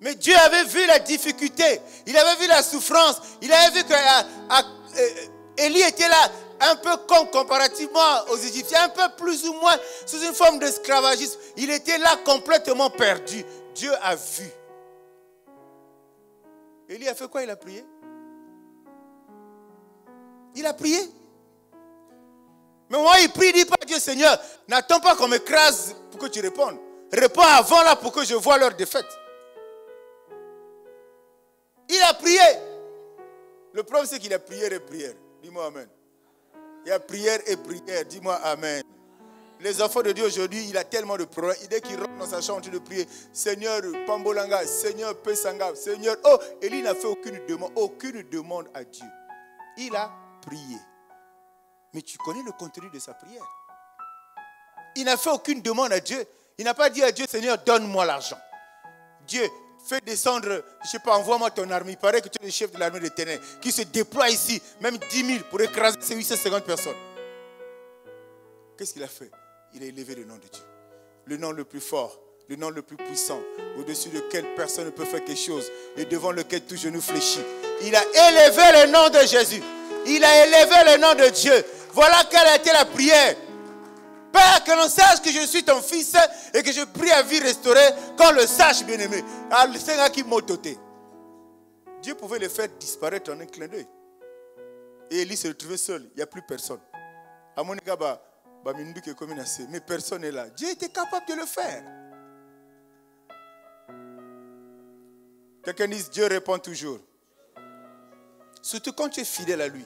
Mais Dieu avait vu la difficulté. Il avait vu la souffrance. Il avait vu que Élie était là un peu con comparativement aux Égyptiens, un peu plus ou moins sous une forme d'esclavagisme. Il était là complètement perdu. Dieu a vu. Élie a fait quoi? Il a prié. Il a prié. Mais moi, il prie, il dit pas à Dieu, Seigneur, n'attends pas qu'on m'écrase pour que tu répondes. Réponds avant là pour que je vois leur défaite. Il a prié. Le problème, c'est qu'il a prière et prière. Dis-moi amen. Il y a prière et prière. Dis-moi amen. Les enfants de Dieu aujourd'hui, il a tellement de problèmes. Dès qu'il rentre dans sa chambre en train de prier, Seigneur Pambolanga, Seigneur Pesanga, Seigneur... Oh, Élie n'a fait aucune demande à Dieu. Il a prié. Mais tu connais le contenu de sa prière. Il n'a fait aucune demande à Dieu. Il n'a pas dit à Dieu, Seigneur, donne-moi l'argent. Dieu, fais descendre, je ne sais pas, envoie-moi ton armée. Il paraît que tu es le chef de l'armée de l'Éternel qui se déploie ici, même 10 000 pour écraser ces 850 personnes. Qu'est-ce qu'il a fait? Il a élevé le nom de Dieu. Le nom le plus fort, le nom le plus puissant, au-dessus duquel personne ne peut faire quelque chose et devant lequel tout genou fléchit. Il a élevé le nom de Jésus. Il a élevé le nom de Dieu. Voilà quelle a été la prière. Père, que l'on sache que je suis ton fils et que je prie à vie restaurée, qu'on le sache, bien-aimé. Ah, le Seigneur qui m'a doté. Dieu pouvait le faire disparaître en un clin d'œil. Et Élie se retrouvait seul. Il n'y a plus personne. Mais personne n'est là. Dieu était capable de le faire. Quelqu'un dit, Dieu répond toujours. Surtout quand tu es fidèle à lui.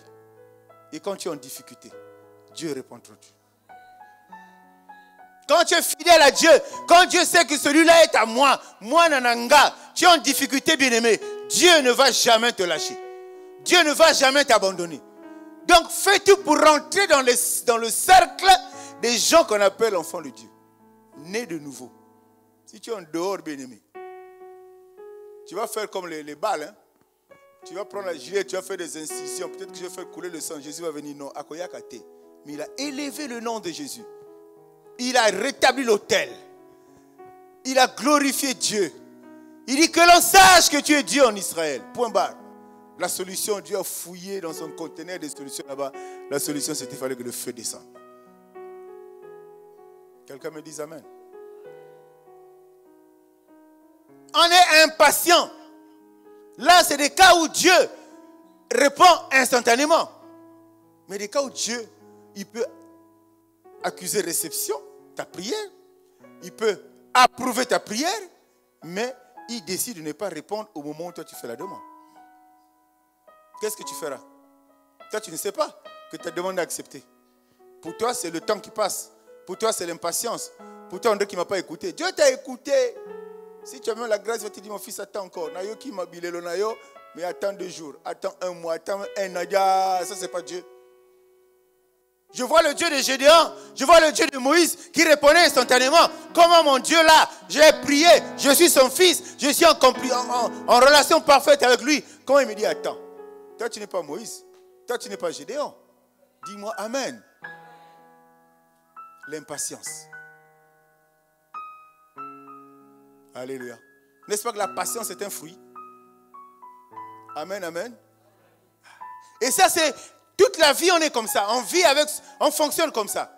Et quand tu es en difficulté, Dieu répond toujours. Quand tu es fidèle à Dieu, quand Dieu sait que celui-là est à moi, moi nananga, tu es en difficulté, bien-aimé, Dieu ne va jamais te lâcher. Dieu ne va jamais t'abandonner. Donc fais tout pour rentrer dans le cercle des gens qu'on appelle enfants de Dieu. Nés de nouveau. Si tu es en dehors, bien-aimé, tu vas faire comme les balles. Hein? Tu vas prendre la gilet, tu vas faire des incisions. Peut-être que je vais faire couler le sang. Jésus va venir. Non, Akoyakate. Mais il a élevé le nom de Jésus. Il a rétabli l'autel. Il a glorifié Dieu. Il dit que l'on sache que tu es Dieu en Israël. Point barre. La solution, Dieu a fouillé dans son conteneur des solutions là-bas. La solution, c'était qu'il fallait que le feu descende. Quelqu'un me dit amen. On est impatient. Là, c'est des cas où Dieu répond instantanément. Mais des cas où Dieu, il peut accuser réception, ta prière. Il peut approuver ta prière. Mais il décide de ne pas répondre au moment où toi tu fais la demande. Qu'est-ce que tu feras? Toi, tu ne sais pas que ta demande est acceptée. Pour toi, c'est le temps qui passe. Pour toi, c'est l'impatience. Pour toi, on dit qu'il ne m'a pas écouté. Dieu t'a écouté. Si tu as même la grâce, il va te dire, mon fils, attends encore. Nayo qui m'a bilé le nayo, mais attends 2 jours, attends 1 mois, attends 1 an. Ça, c'est pas Dieu. Je vois le Dieu de Gédéon, je vois le Dieu de Moïse qui répondait instantanément. Comment mon Dieu là, j'ai prié, je suis son fils, je suis en relation parfaite avec lui. Comment il me dit, attends, toi tu n'es pas Moïse, toi tu n'es pas Gédéon. Dis-moi amen. L'impatience. Alléluia. N'est-ce pas que la patience est un fruit? Amen, amen. Et ça c'est... Toute la vie, on est comme ça. On vit avec, on fonctionne comme ça.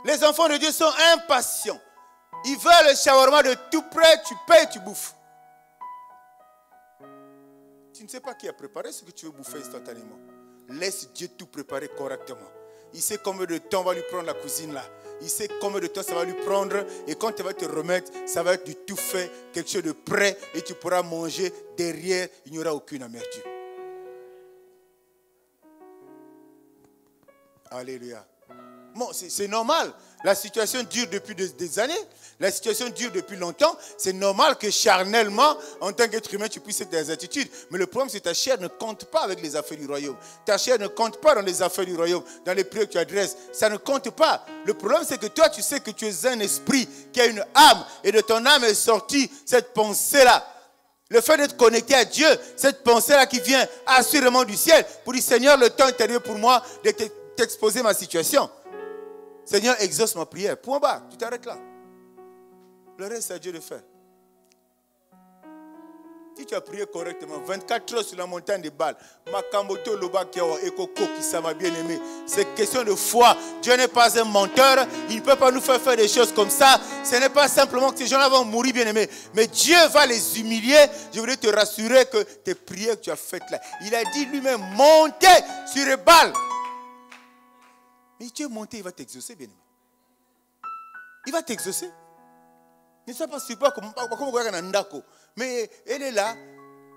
Les enfants de Dieu sont impatients. Ils veulent le shawarma de tout près, tu payes, tu bouffes. Tu ne sais pas qui a préparé ce que tu veux bouffer instantanément. Laisse Dieu tout préparer correctement. Il sait combien de temps va lui prendre la cuisine là. Il sait combien de temps ça va lui prendre. Et quand il va te remettre, ça va être du tout fait, quelque chose de prêt. Et tu pourras manger derrière, il n'y aura aucune amertume. Alléluia. Bon, c'est normal. La situation dure depuis des années. La situation dure depuis longtemps. C'est normal que charnellement, en tant qu'être humain, tu puisses être des attitudes. Mais le problème, c'est que ta chair ne compte pas avec les affaires du royaume. Ta chair ne compte pas dans les affaires du royaume, dans les prières que tu adresses. Ça ne compte pas. Le problème, c'est que toi, tu sais que tu es un esprit qui a une âme. Et de ton âme est sortie cette pensée-là. Le fait d'être connecté à Dieu, cette pensée-là qui vient assurément du ciel, pour dire, Seigneur, le temps est arrivé pour moi de t'exposer ma situation. Seigneur, exauce ma prière. Point barre, tu t'arrêtes là. Le reste, c'est à Dieu de faire. Si tu as prié correctement, 24 heures sur la montagne des Bâles, Makamboto Loba Kiawa Ekoko qui ça m'a bien aimé. C'est question de foi. Dieu n'est pas un menteur. Il ne peut pas nous faire des choses comme ça. Ce n'est pas simplement que ces gens-là vont mourir bien aimés. Mais Dieu va les humilier. Je voudrais te rassurer que tes prières que tu as faites là, il a dit lui-même, montez sur les Bâles. Mais Dieu est monté, il va t'exaucer, bien aimé. Il va t'exaucer. Ne sois pas surpris comme Ndako. Mais elle est là,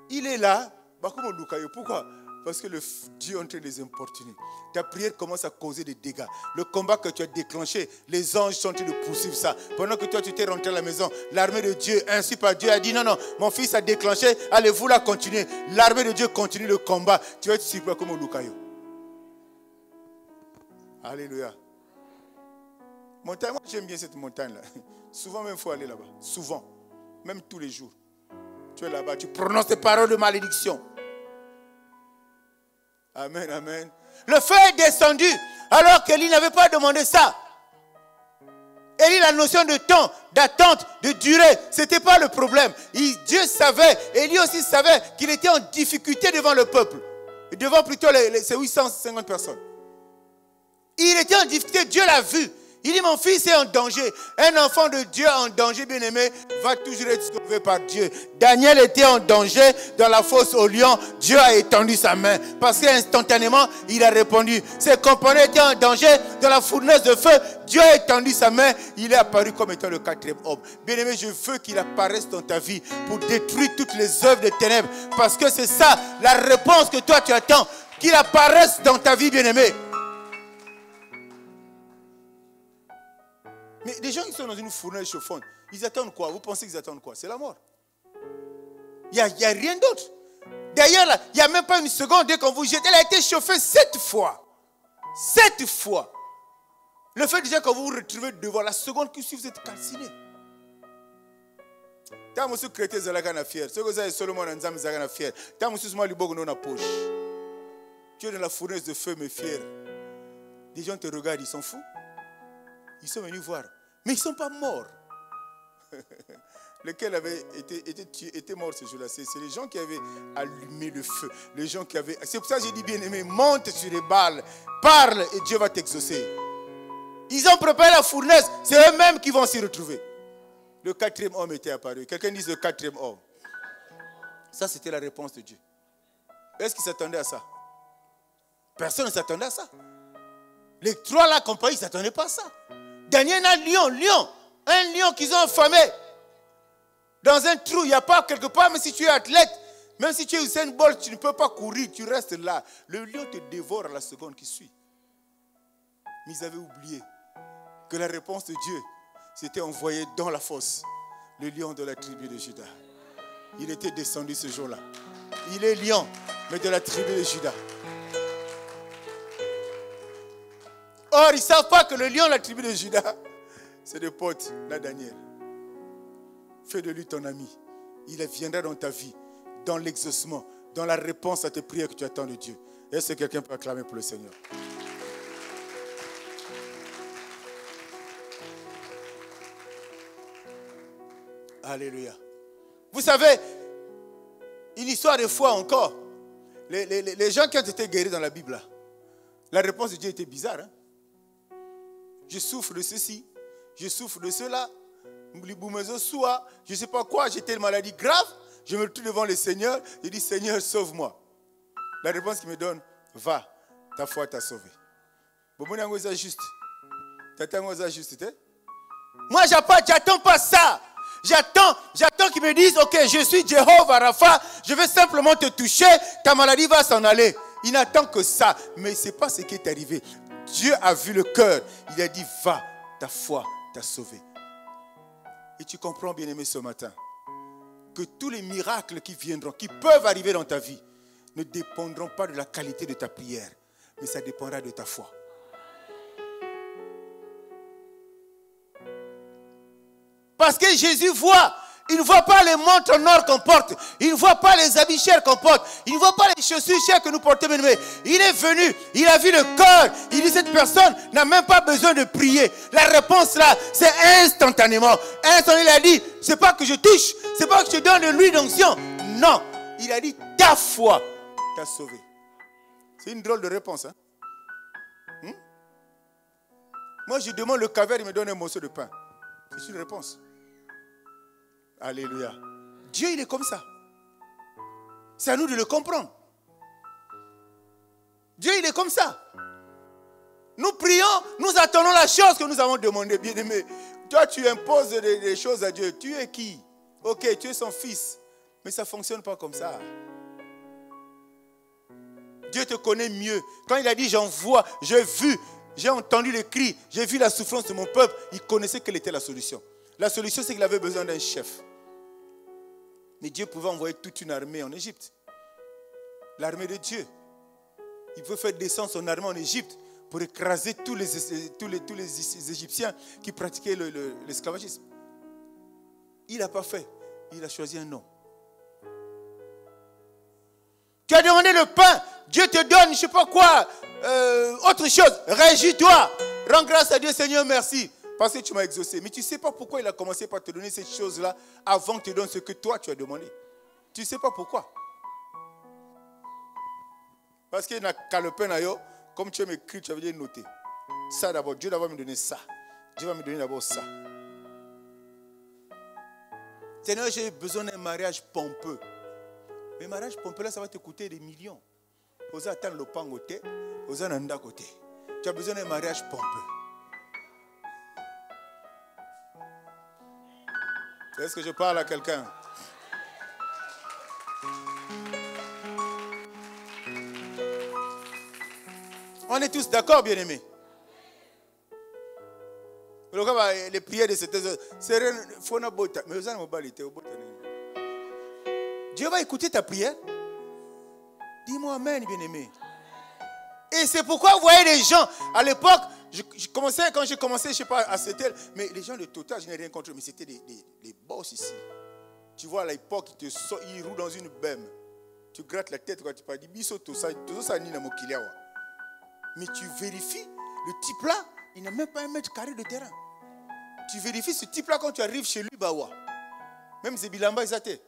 il est là. Pourquoi? Parce que le Dieu est en train de les importuner. Ta prière commence à causer des dégâts. Le combat que tu as déclenché, les anges sont en train de poursuivre ça. Pendant que toi tu t'es rentré à la maison, l'armée de Dieu, ainsi par Dieu, a dit non, mon fils a déclenché, allez-vous la continuer. L'armée de Dieu continue le combat. Tu vas être surpris comme Lukayo. Alléluia. Montagne, moi j'aime bien cette montagne-là. Souvent même il faut aller là-bas. Souvent. Même tous les jours. Tu es là-bas, tu prononces des paroles de malédiction. Amen, amen. Le feu est descendu alors qu'Élie n'avait pas demandé ça. Élie, la notion de temps, d'attente, de durée, ce n'était pas le problème. Dieu savait, Élie aussi savait qu'il était en difficulté devant le peuple. Devant plutôt ces 850 personnes. Il était en difficulté, Dieu l'a vu. Il dit, mon fils est en danger. Un enfant de Dieu en danger, bien-aimé, va toujours être sauvé par Dieu. Daniel était en danger dans la fosse au lion. Dieu a étendu sa main. Parce qu'instantanément, il a répondu. Ses compagnons étaient en danger dans la fournaise de feu. Dieu a étendu sa main. Il est apparu comme étant le 4e homme. Bien-aimé, je veux qu'il apparaisse dans ta vie pour détruire toutes les œuvres des ténèbres. Parce que c'est ça, la réponse que toi tu attends. Qu'il apparaisse dans ta vie, bien-aimé. Mais les gens qui sont dans une fournaise chauffante, ils attendent quoi? Vous pensez qu'ils attendent quoi? C'est la mort. Il n'y a rien d'autre. D'ailleurs, il n'y a même pas une seconde dès qu'on vous jette. Elle a été chauffée 7 fois. 7 fois. Le fait déjà quand vous vous retrouvez devant la seconde qui suit, vous êtes calciné. Tant que vous êtes fier. Ce que vous avez seulement dans les fier. Tant que vous êtes dans la poche. Tu es dans la fournaise de feu, mais fier. Les gens te regardent, ils sont fous. Ils sont venus voir. Mais ils ne sont pas morts. Lequel avait été mort ce jour-là? C'est les gens qui avaient allumé le feu. Les gens qui avaient... C'est pour ça que j'ai dit, bien-aimé, monte sur les balles. Parle et Dieu va t'exaucer. Ils ont préparé la fournaise. C'est eux-mêmes qui vont s'y retrouver. Le 4e homme était apparu. Quelqu'un dit le 4e homme. Ça, c'était la réponse de Dieu. Est-ce qu'ils s'attendaient à ça? Personne ne s'attendait à ça. Les 3 là, compagnie, ils ne s'attendaient pas à ça. Daniel a un lion qu'ils ont affamé. Dans un trou, il n'y a pas quelque part, mais si tu es athlète, même si tu es Usain Bolt, tu ne peux pas courir, tu restes là. Le lion te dévore à la seconde qui suit. Mais ils avaient oublié que la réponse de Dieu s'était envoyée dans la fosse. Le lion de la tribu de Juda. Il était descendu ce jour-là. Il est lion, mais de la tribu de Juda. Or, ils ne savent pas que le lion de la tribu de Juda, c'est des potes, là, Daniel. Fais de lui ton ami. Il viendra dans ta vie, dans l'exaucement, dans la réponse à tes prières que tu attends de Dieu. Est-ce que quelqu'un peut acclamer pour le Seigneur? Alléluia. Vous savez, une histoire de foi encore. Les gens qui ont été guéris dans la Bible, là, la réponse de Dieu était bizarre. Hein? Je souffre de ceci, je souffre de cela, je ne sais pas quoi, j'ai telle maladie grave, je me retrouve devant le Seigneur, je dis Seigneur, sauve-moi. La réponse qu'il me donne, va, ta foi t'a sauvé. Moi, j'attends pas ça. J'attends qu'ils me disent, ok, je suis Jéhovah Rapha, je vais simplement te toucher, ta maladie va s'en aller. Il n'attend que ça, mais ce n'est pas ce qui est arrivé. Dieu a vu le cœur. Il a dit, va, ta foi t'a sauvé. Et tu comprends, bien-aimé, ce matin, que tous les miracles qui viendront, qui peuvent arriver dans ta vie, ne dépendront pas de la qualité de ta prière, mais ça dépendra de ta foi. Parce que Jésus voit. Il ne voit pas les montres en or qu'on porte. Il ne voit pas les habits chers qu'on porte. Il ne voit pas les chaussures chères que nous portons. Il est venu, il a vu le cœur. Il dit, cette personne n'a même pas besoin de prier. La réponse là, c'est instantanément. Il a dit, c'est pas que je touche, c'est pas que je donne de l'huile d'onction. Non, il a dit, ta foi t'a sauvé. C'est une drôle de réponse. Hein? Moi, je demande le caverne, il me donne un morceau de pain. C'est une réponse. Alléluia. Dieu, il est comme ça. C'est à nous de le comprendre. Dieu, il est comme ça. Nous prions, nous attendons la chose que nous avons demandé, bien-aimé. Toi, tu imposes des choses à Dieu. Tu es qui? Ok, tu es son fils. Mais ça ne fonctionne pas comme ça. Dieu te connaît mieux. Quand il a dit, j'envoie, j'ai vu, j'ai entendu les cris, j'ai vu la souffrance de mon peuple, il connaissait quelle était la solution. La solution, c'est qu'il avait besoin d'un chef. Mais Dieu pouvait envoyer toute une armée en Égypte. L'armée de Dieu. Il peut faire descendre son armée en Égypte pour écraser tous les Égyptiens qui pratiquaient l'esclavagisme. Il n'a pas fait. Il a choisi un nom. Tu as demandé le pain. Dieu te donne, je ne sais pas quoi, autre chose. Régis-toi. Rends grâce à Dieu, Seigneur, merci. parce que tu m'as exaucé. Mais tu ne sais pas pourquoi il a commencé par te donner cette chose-là avant que tu donnes ce que toi tu as demandé. Tu ne sais pas pourquoi. Parce qu'il y a un calepin, comme tu as écrit, tu avais noté. Ça d'abord, Dieu d'abord me donner ça. Dieu va me donner d'abord ça. Seigneur, j'ai besoin d'un mariage pompeux. Mais mariage pompeux, là, ça va te coûter des millions. Vous attendre le pan côté, vous en à côté. Tu as besoin d'un mariage pompeux. Est-ce que je parle à quelqu'un? On est tous d'accord, bien-aimés. Les prières de cette heure, c'est mais Dieu va écouter ta prière. Dis-moi amen, bien-aimé. Et c'est pourquoi vous voyez les gens, à l'époque, quand j'ai commencé, je ne sais pas, à Setel, mais les gens de Total, je n'ai rien contre eux, mais c'était des boss ici. Tu vois, à l'époque, ils roulent dans une bème. Tu grattes la tête quand tu parles, tout ça, mais tu vérifies, le type-là, il n'a même pas 1 mètre carré de terrain. Tu vérifies ce type-là quand tu arrives chez lui, Bawa. Même Zébilamba, ils étaient.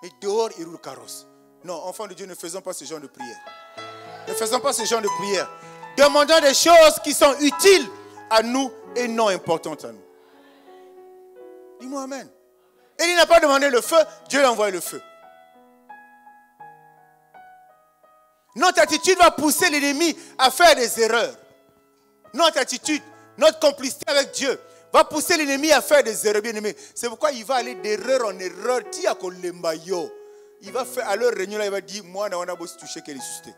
Mais dehors, il roule carrosse. Non, enfants de Dieu, ne faisons pas ce genre de prière. Ne faisons pas ce genre de prière. Demandons des choses qui sont utiles à nous et non importantes à nous. Dis-moi amen. Et il n'a pas demandé le feu, Dieu a envoyé le feu. Notre attitude va pousser l'ennemi à faire des erreurs. Notre attitude, notre complicité avec Dieu va pousser l'ennemi à faire des erreurs, bien aimés. C'est pourquoi il va aller d'erreur en erreur. Il va faire à leur réunion, là, il va dire, moi, on a beau se toucher qu'elle est suscitée.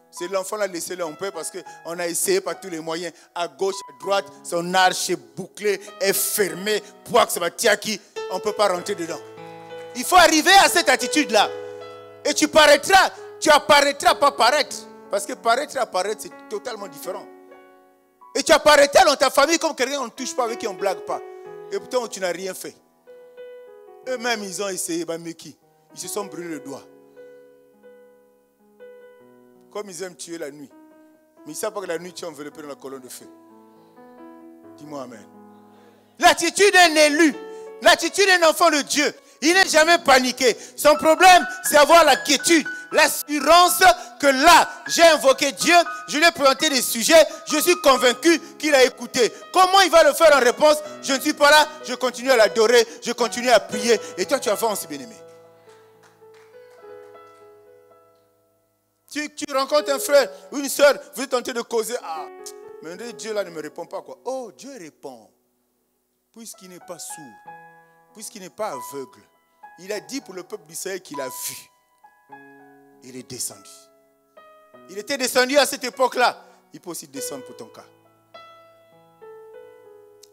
C'est l'enfant là, laissez-le en paix parce qu'on a essayé par tous les moyens, à gauche, à droite, son arche est bouclée, est fermée, pour que ça va tiaki, on ne peut pas rentrer dedans. Il faut arriver à cette attitude-là. Et tu apparaîtras pas paraître. Parce que paraître et apparaître, c'est totalement différent. Et tu apparaîtras dans ta famille comme quelqu'un qu'on ne touche pas, avec qui on ne blague pas. Et pourtant, tu n'as rien fait. Eux-mêmes, ils ont essayé, ils se sont brûlés le doigt. Comme ils aiment tuer la nuit. Mais ils ne savent pas que la nuit, tu es enveloppé dans la colonne de feu. Dis-moi amen. L'attitude d'un élu, l'attitude d'un enfant de Dieu, il n'est jamais paniqué. Son problème, c'est avoir la quiétude, l'assurance que là, j'ai invoqué Dieu, je lui ai présenté des sujets, je suis convaincu qu'il a écouté. Comment il va le faire en réponse? Je ne suis pas là, je continue à l'adorer, je continue à prier. Et toi, tu avances, bien-aimé. Tu rencontres un frère ou une soeur, vous êtes tenté de causer. Ah, mais Dieu là ne me répond pas quoi. Oh, Dieu répond. Puisqu'il n'est pas sourd, puisqu'il n'est pas aveugle, il a dit pour le peuple d'Israël qu'il a vu. Il est descendu. Il était descendu à cette époque-là. Il peut aussi descendre pour ton cas.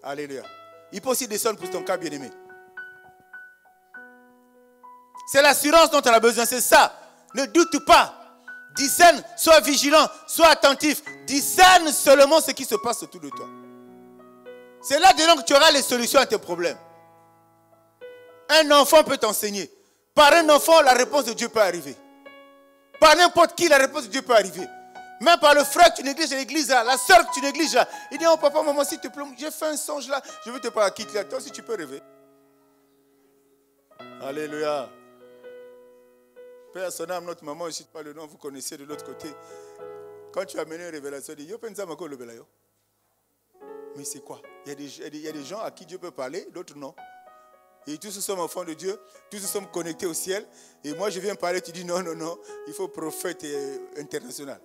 Alléluia. Il peut aussi descendre pour ton cas, bien-aimé. C'est l'assurance dont on a besoin, c'est ça. Ne doute pas. Discerne, sois vigilant, sois attentif. Discerne seulement ce qui se passe autour de toi. C'est là-dedans que tu auras les solutions à tes problèmes. Un enfant peut t'enseigner. Par un enfant, la réponse de Dieu peut arriver. Par n'importe qui, la réponse de Dieu peut arriver. Même par le frère que tu négliges à l'église, la soeur que tu négliges. Il dit, oh papa, maman, s'il te plaît, j'ai fait un songe là, je veux te parler à qui là. Toi aussi, tu peux rêver. Alléluia. Père à son âme, notre maman, je ne cite pas le nom, vous connaissez de l'autre côté. Quand tu as mené une révélation, il dit, mais c'est quoi? Il y a des gens à qui Dieu peut parler, d'autres non. Et tous nous sommes enfants de Dieu, tous nous sommes connectés au ciel. Et moi je viens parler, tu dis non, il faut prophète international.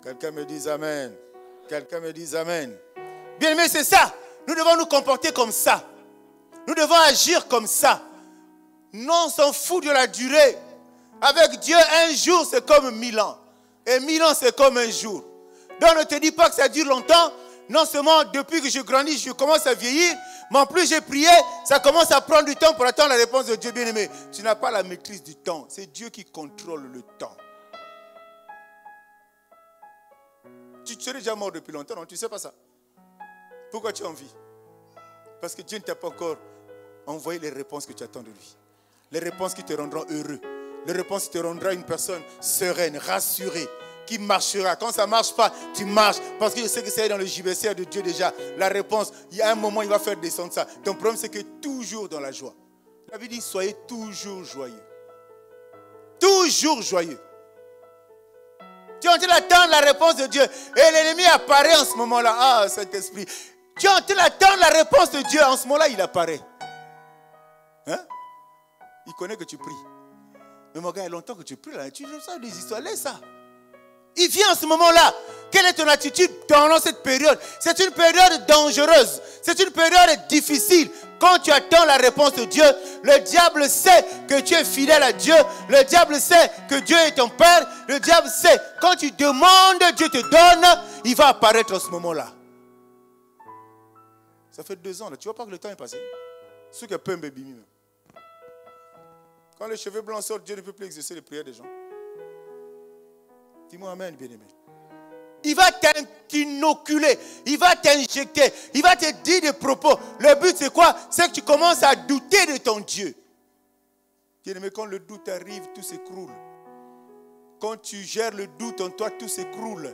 Quelqu'un me dit amen. Quelqu'un me dit amen. Bien aimé, c'est ça. Nous devons nous comporter comme ça. Nous devons agir comme ça. Non, on s'en fout de la durée. Avec Dieu, un jour c'est comme 1000 ans. Et 1000 ans c'est comme un jour. Donc ne te dis pas que ça dure longtemps. Non seulement depuis que je grandis, je commence à vieillir, mais en plus j'ai prié, ça commence à prendre du temps pour attendre la réponse de Dieu bien-aimé. Tu n'as pas la maîtrise du temps. C'est Dieu qui contrôle le temps. Tu serais déjà mort depuis longtemps, non? Tu ne sais pas ça. Pourquoi tu as envie? Parce que Dieu ne t'a pas encore envoyé les réponses que tu attends de lui. Les réponses qui te rendront heureux. Les réponses qui te rendront une personne sereine, rassurée. qui marchera. Quand ça ne marche pas, tu marches. Parce que je sais que c'est dans le JBCR de Dieu déjà. La réponse, il y a un moment, il va faire descendre ça. Ton problème, c'est que toujours dans la joie. La Bible dit, soyez toujours joyeux. Toujours joyeux. Tu es en train d'attendre la réponse de Dieu. Et l'ennemi apparaît en ce moment-là. Ah, Saint-Esprit. Tu es en train d'attendre la réponse de Dieu. En ce moment-là, il apparaît. Hein? Il connaît que tu pries. Mais mon gars, il y a longtemps que tu pries là. Tu sais des histoires. Laisse ça. Il vient en ce moment-là. Quelle est ton attitude pendant cette période? C'est une période dangereuse. C'est une période difficile. Quand tu attends la réponse de Dieu, le diable sait que tu es fidèle à Dieu. Le diable sait que Dieu est ton Père. Le diable sait. Quand tu demandes, Dieu te donne. Il va apparaître en ce moment-là. Ça fait 2 ans. Là. Tu vois pas que le temps est passé? Ceux qui ont peur, baby. Quand les cheveux blancs sortent, Dieu ne peut plus exercer les prières des gens. Dis-moi amen, bien-aimé. Il va t'inoculer, il va t'injecter, il va te dire des propos. Le but c'est quoi? C'est que tu commences à douter de ton Dieu. Bien-aimé, quand le doute arrive, tout s'écroule. Quand tu gères le doute en toi, tout s'écroule.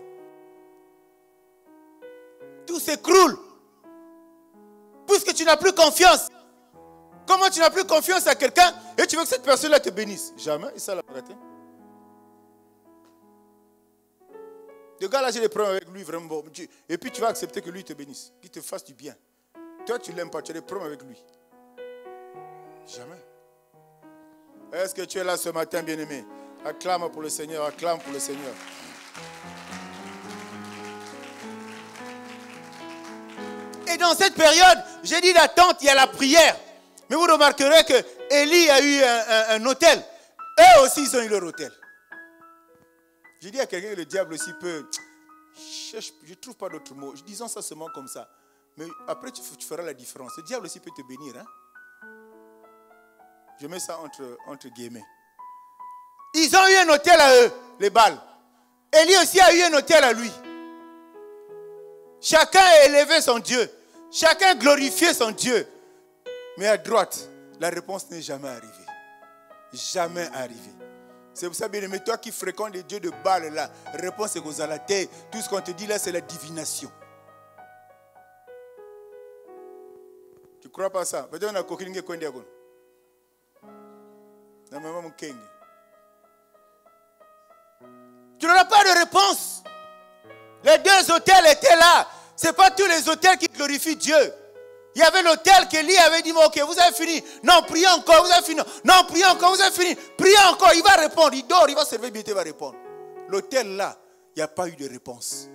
Tout s'écroule. Puisque tu n'as plus confiance. Comment tu n'as plus confiance à quelqu'un et tu veux que cette personne-là te bénisse? Jamais, et ça l'a raté. Le gars là, j'ai des problèmes avec lui, vraiment. Et puis tu vas accepter que lui te bénisse, qu'il te fasse du bien. Toi, tu ne l'aimes pas, tu as des problèmes avec lui. Jamais. Est-ce que tu es là ce matin, bien-aimé? Acclame pour le Seigneur, acclame pour le Seigneur. Et dans cette période, j'ai dit d'attente, il y a la prière. Mais vous remarquerez que Élie a eu un hôtel. Eux aussi, ils ont eu leur hôtel. J'ai dit à quelqu'un que le diable aussi peut... Je ne trouve pas d'autre mot. Disons ça seulement comme ça. Mais après, tu feras la différence. Le diable aussi peut te bénir. Hein? Je mets ça entre guillemets. Ils ont eu un hôtel à eux, les Baals. Élie aussi a eu un hôtel à lui. Chacun a élevé son Dieu. Chacun a glorifié son Dieu. Mais à droite, la réponse n'est jamais arrivée. Jamais arrivée. C'est pour ça, bien aimé, toi qui fréquentes les dieux de Baal, la réponse est aux alatés. Tout ce qu'on te dit là, c'est la divination. Tu ne crois pas ça? Peut-être on a coquille qui est tu n'auras pas de réponse. Les 2 hôtels étaient là. Ce n'est pas tous les hôtels qui glorifient Dieu. Il y avait l'hôtel qu'Élie avait dit, ok, vous avez fini. Non, priez encore, vous avez fini. Non, priez encore, vous avez fini. Priez encore, il va répondre. Il dort, il va se lever, il va répondre. L'hôtel là, il n'y a pas eu de réponse.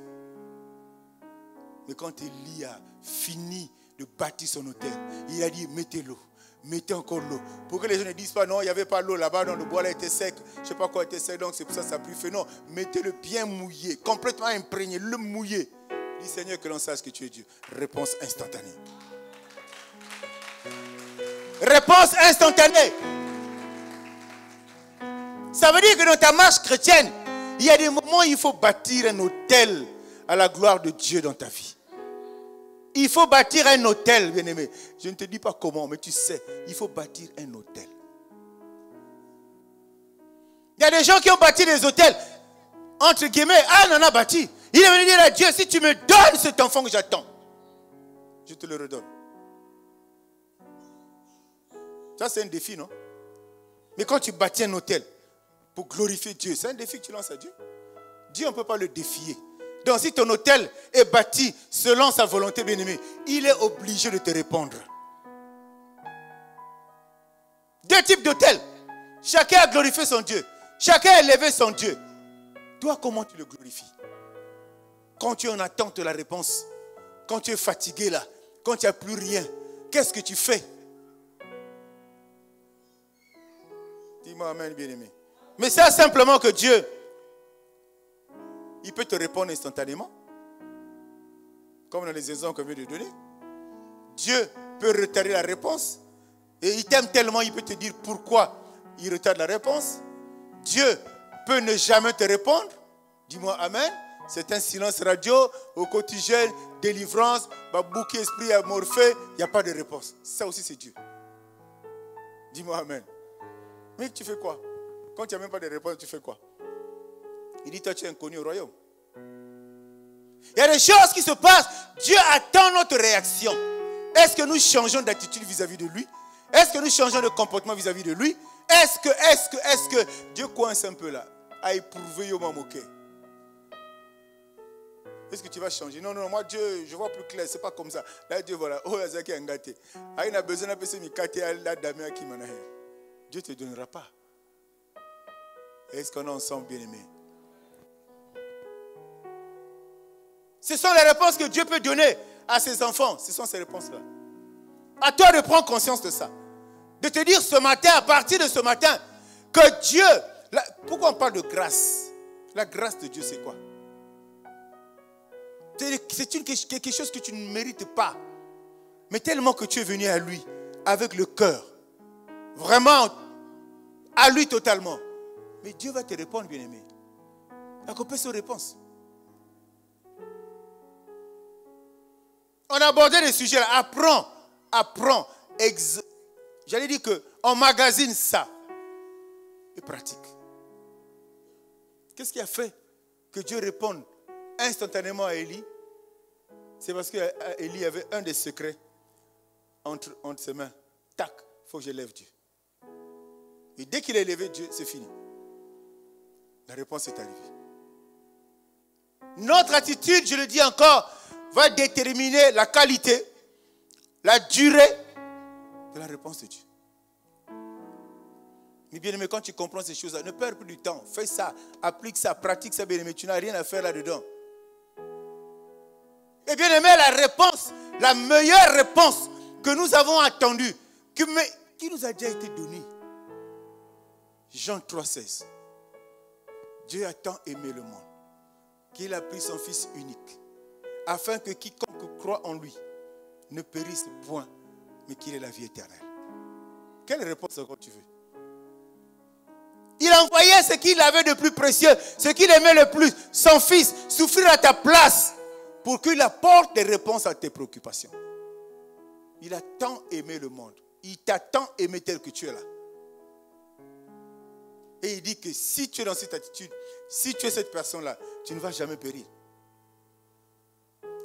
Mais quand Élie a fini de bâtir son hôtel, il a dit, mettez l'eau. Mettez encore l'eau. Pour que les gens ne disent pas, non, il n'y avait pas l'eau là-bas, non, le bois là était sec. Je ne sais pas quoi était sec, donc c'est pour ça que ça a plus fait. Non, mettez-le bien mouillé, complètement imprégné, le mouillé. Dis Seigneur, que l'on sache que tu es Dieu. Réponse instantanée. Réponse instantanée. Ça veut dire que dans ta marche chrétienne, il y a des moments où il faut bâtir un hôtel à la gloire de Dieu dans ta vie. Il faut bâtir un hôtel, bien-aimé. Je ne te dis pas comment, mais tu sais, il faut bâtir un hôtel. Il y a des gens qui ont bâti des hôtels. Entre guillemets, on en a bâti. Il est venu dire à Dieu, si tu me donnes cet enfant que j'attends, je te le redonne. Ça, c'est un défi, non? Mais quand tu bâtis un hôtel pour glorifier Dieu, c'est un défi que tu lances à Dieu. Dieu, on ne peut pas le défier. Donc, si ton hôtel est bâti selon sa volonté, bien-aimée, il est obligé de te répondre. 2 types d'hôtels. Chacun a glorifié son Dieu. Chacun a élevé son Dieu. Toi, comment tu le glorifies? Quand tu es en attente de la réponse, quand tu es fatigué là, quand tu n'as plus rien, qu'est-ce que tu fais? Dis-moi amen, bien-aimé. Mais c'est simplement que Dieu, il peut te répondre instantanément. Comme dans les exemples que je viens de donner. Dieu peut retarder la réponse. Et il t'aime tellement, il peut te dire pourquoi il retarde la réponse. Dieu peut ne jamais te répondre. Dis-moi amen. C'est un silence radio, au quotidien, délivrance, bouquet esprit amorphé, il n'y a pas de réponse. Ça aussi c'est Dieu. Dis-moi amen. Mais tu fais quoi? Quand tu n'as même pas de réponse, tu fais quoi? Il dit, toi, tu es inconnu au royaume. Il y a des choses qui se passent. Dieu attend notre réaction. Est-ce que nous changeons d'attitude vis-à-vis de lui? Est-ce que nous changeons de comportement vis-à-vis de lui? Est-ce que Dieu coince un peu là? A éprouvé yo m'a moqué. Est-ce que tu vas changer? Non, moi Dieu, je vois plus clair, c'est pas comme ça. Là Dieu voilà, oh Azaki a ngate. Il a besoin de passer mi kate la dame qui m'a. Dieu te donnera pas. Est-ce qu'on est ensemble bien aimés? Ce sont les réponses que Dieu peut donner à ses enfants. Ce sont ces réponses-là. À toi de prendre conscience de ça. De te dire ce matin, à partir de ce matin, que Dieu... Pourquoi on parle de grâce? La grâce de Dieu, c'est quoi? C'est quelque chose que tu ne mérites pas. Mais tellement que tu es venu à lui, avec le cœur. Vraiment, à lui totalement. Mais Dieu va te répondre, bien-aimé. Accompagne ses réponses. On a abordé des sujets là. Apprends. J'allais dire qu'on magasine ça. Et pratique. Qu'est-ce qui a fait que Dieu réponde instantanément à Élie? C'est parce qu'Élie avait un des secrets entre ses mains. Tac, il faut que j'élève Dieu. Et dès qu'il a élevé Dieu, c'est fini. La réponse est arrivée. Notre attitude, je le dis encore, va déterminer la qualité, la durée de la réponse de Dieu. Mais bien aimé, quand tu comprends ces choses-là, ne perds plus du temps. Fais ça, applique ça, pratique ça, bien aimé. Tu n'as rien à faire là-dedans. Et bien aimé, la réponse, la meilleure réponse que nous avons attendue, qui nous a déjà été donnée. Jean 3,16. Dieu a tant aimé le monde qu'il a pris son Fils unique, afin que quiconque croit en lui ne périsse point, mais qu'il ait la vie éternelle. Quelle réponse encore tu veux? Il envoyait ce qu'il avait de plus précieux, ce qu'il aimait le plus, son Fils, souffrir à ta place, pour qu'il apporte des réponses à tes préoccupations. Il a tant aimé le monde. Il t'a tant aimé tel que tu es là. Et il dit que si tu es dans cette attitude, si tu es cette personne-là, tu ne vas jamais périr.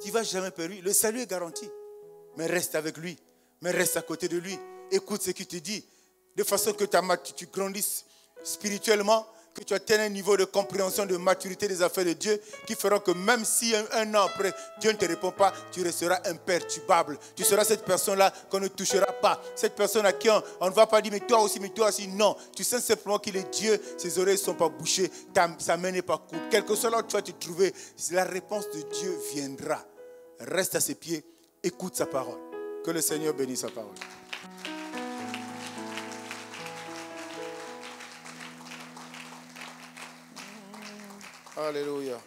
Tu ne vas jamais périr. Le salut est garanti. Mais reste avec lui. Mais reste à côté de lui. Écoute ce qu'il te dit. De façon que tu grandisses spirituellement, que tu atteignes un niveau de compréhension, de maturité des affaires de Dieu, qui feront que même si un an après, Dieu ne te répond pas, tu resteras imperturbable. Tu seras cette personne-là qu'on ne touchera pas. Cette personne à qui on ne va pas dire, mais toi aussi. Non, tu sais simplement qu'il est Dieu, ses oreilles ne sont pas bouchées, sa main n'est pas courte. Quel que soit là où tu vas te trouver, la réponse de Dieu viendra. Reste à ses pieds, écoute sa parole. Que le Seigneur bénisse sa parole. Alléluia.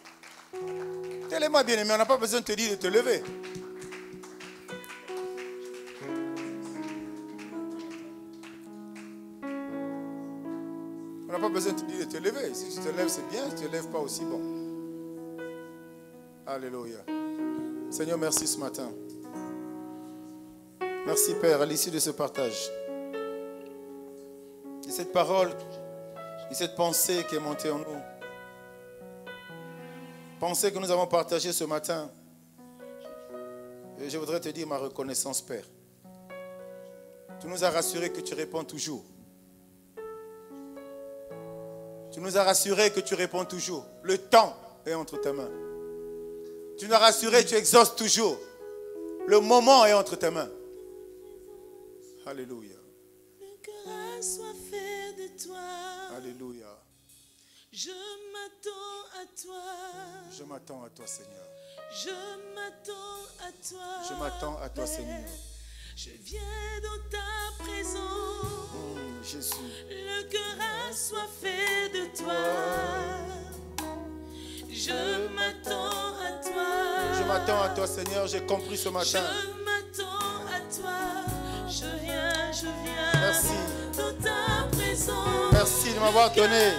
Tellement bien aimé, on n'a pas besoin de te dire de te lever. On n'a pas besoin de te dire de te lever. Si tu te lèves, c'est bien. Si tu ne te lèves pas aussi, bon. Alléluia. Seigneur, merci ce matin. Merci Père, à l'issue de ce partage. Et cette parole, et cette pensée qui est montée en nous. Pensée que nous avons partagée ce matin. Et je voudrais te dire ma reconnaissance, Père. Tu nous as rassuré que tu réponds toujours. Tu nous as rassuré que tu réponds toujours. Le temps est entre tes mains. Tu nous as rassuré que tu exauces toujours. Le moment est entre tes mains. Alléluia. Le cœur soit fait de toi. Alléluia. Je m'attends à toi. Je m'attends à toi, Seigneur. Je m'attends à toi. Je m'attends à toi, Seigneur. Je viens dans ta présence. Jésus. Le cœur a soifé de toi. Je m'attends à toi. Je m'attends à toi, Seigneur. J'ai compris ce matin. Je m'attends à toi. Je viens Merci. dans ta présence. Merci de m'avoir donné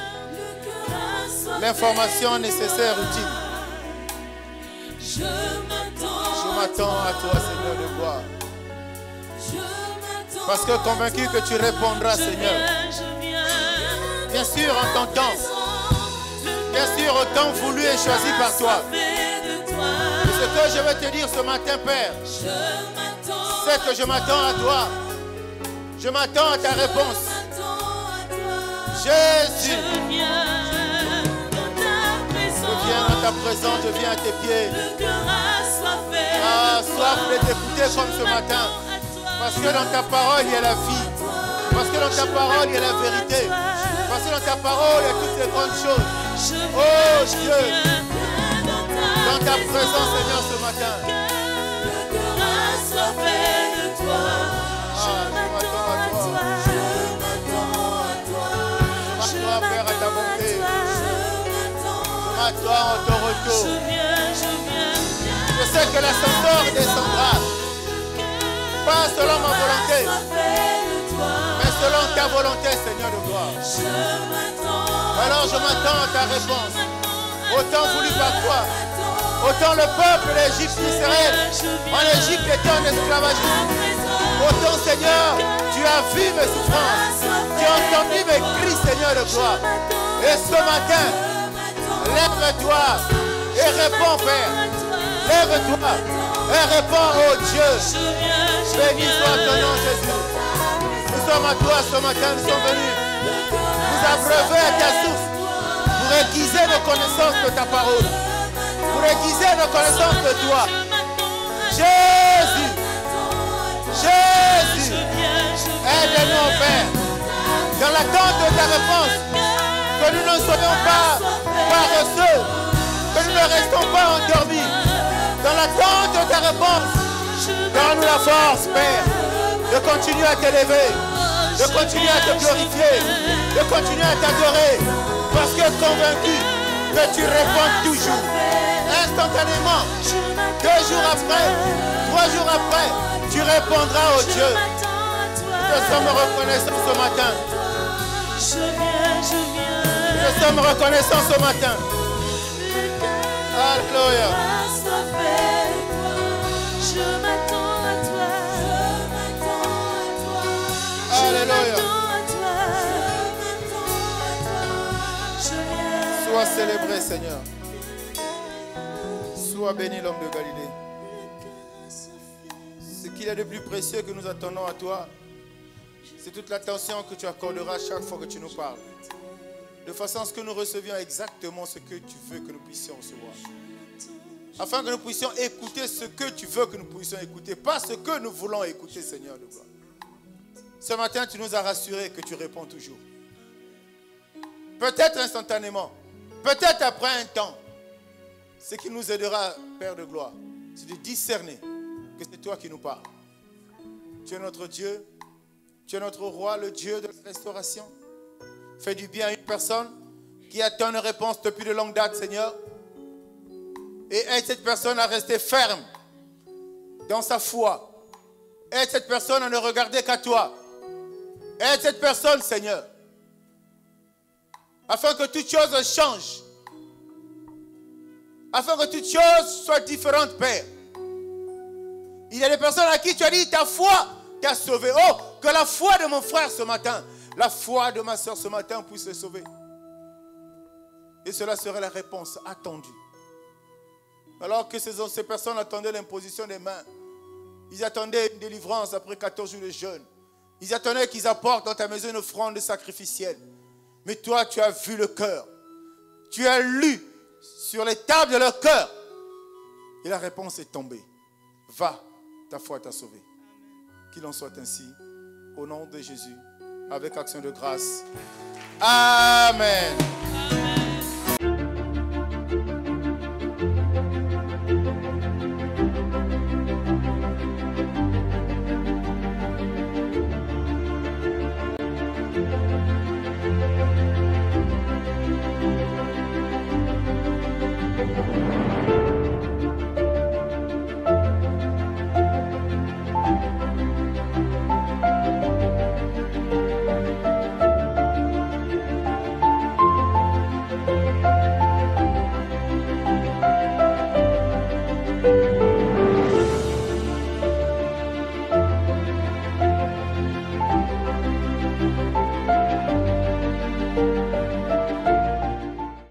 l'information nécessaire, utile. Je m'attends à toi, Seigneur de gloire. Parce que convaincu que tu répondras, Seigneur. Bien sûr, en ton temps. Bien sûr, autant voulu et choisi par toi. Et ce que je vais te dire ce matin, Père, c'est que je m'attends à toi. Je m'attends à ta réponse. Jésus, je viens dans ta présence, je viens à tes pieds. Ah, soif de t'écouter comme ce matin. Parce que dans ta parole, il y a la vie. Parce que dans ta parole, il y a la vérité. Parce que dans ta parole, il y a toutes les grandes choses. Oh Dieu, dans ta présence, Seigneur, ce matin. Ah, je m'attends à toi. Je m'attends, Père, à ta bonté. Je m'attends à ton retour. Je sais que l'ascenseur descendra. Pas selon ma volonté, mais selon ta volonté, Seigneur de gloire. Alors je m'attends à ta réponse. Autant voulu par toi. Autant le peuple d'Égypte, d'Israël, en Égypte était en esclavagisme. Autant, Seigneur, tu as vu mes souffrances. Tu as entendu mes cris, Seigneur de gloire. Et ce matin, lève-toi et réponds, Père. Lève-toi et réponds, oh Dieu. Béni soit ton nom, Jésus. Nous sommes à toi ce matin, nous sommes venus nous abreuver à ta source pour aiguiser nos connaissances de ta parole, pour aiguiser nos connaissances de toi. Jésus, Jésus, aide-nous, Père, dans l'attente de ta réponse, que nous ne soyons pas paresseux, que nous ne restons pas endormis. Dans l'attente de ta réponse, donne-nous la force, Père, de continuer à t'élever, de continuer à te glorifier, de continuer à t'adorer, parce que convaincu que tu réponds toujours, instantanément, 2 jours après, 3 jours après, tu répondras au Dieu. Nous sommes reconnaissants ce matin. Nous sommes reconnaissants ce matin. Alléluia. Je m'attends à toi. Alléluia. Sois célébré, Seigneur. Sois béni, l'homme de Galilée. Ce qu'il y a de plus précieux que nous attendons à toi, c'est toute l'attention que tu accorderas chaque fois que tu nous parles. De façon à ce que nous recevions exactement ce que tu veux que nous puissions recevoir. Afin que nous puissions écouter ce que tu veux que nous puissions écouter, pas ce que nous voulons écouter, Seigneur de gloire. Ce matin, tu nous as rassurés que tu réponds toujours. Peut-être instantanément, peut-être après un temps. Ce qui nous aidera, Père de gloire, c'est de discerner que c'est toi qui nous parles. Tu es notre Dieu, tu es notre roi, le Dieu de la restauration. Fais du bien à une personne qui attend une réponse depuis de longue date, Seigneur. Et aide cette personne à rester ferme dans sa foi. Aide cette personne à ne regarder qu'à toi. Aide cette personne, Seigneur, afin que toutes choses changent. Afin que toutes choses soient différentes, Père. Il y a des personnes à qui tu as dit ta foi t'a sauvé. Oh, que la foi de mon frère ce matin, la foi de ma soeur ce matin puisse le sauver. Et cela serait la réponse attendue. Alors que ces personnes attendaient l'imposition des mains, ils attendaient une délivrance après 14 jours de jeûne. Ils attendaient qu'ils apportent dans ta maison une offrande sacrificielle. Mais toi, tu as vu le cœur. Tu as lu sur les tables de leur cœur. Et la réponse est tombée. Va, ta foi t'a sauvé. Qu'il en soit ainsi. Au nom de Jésus, avec action de grâce. Amen.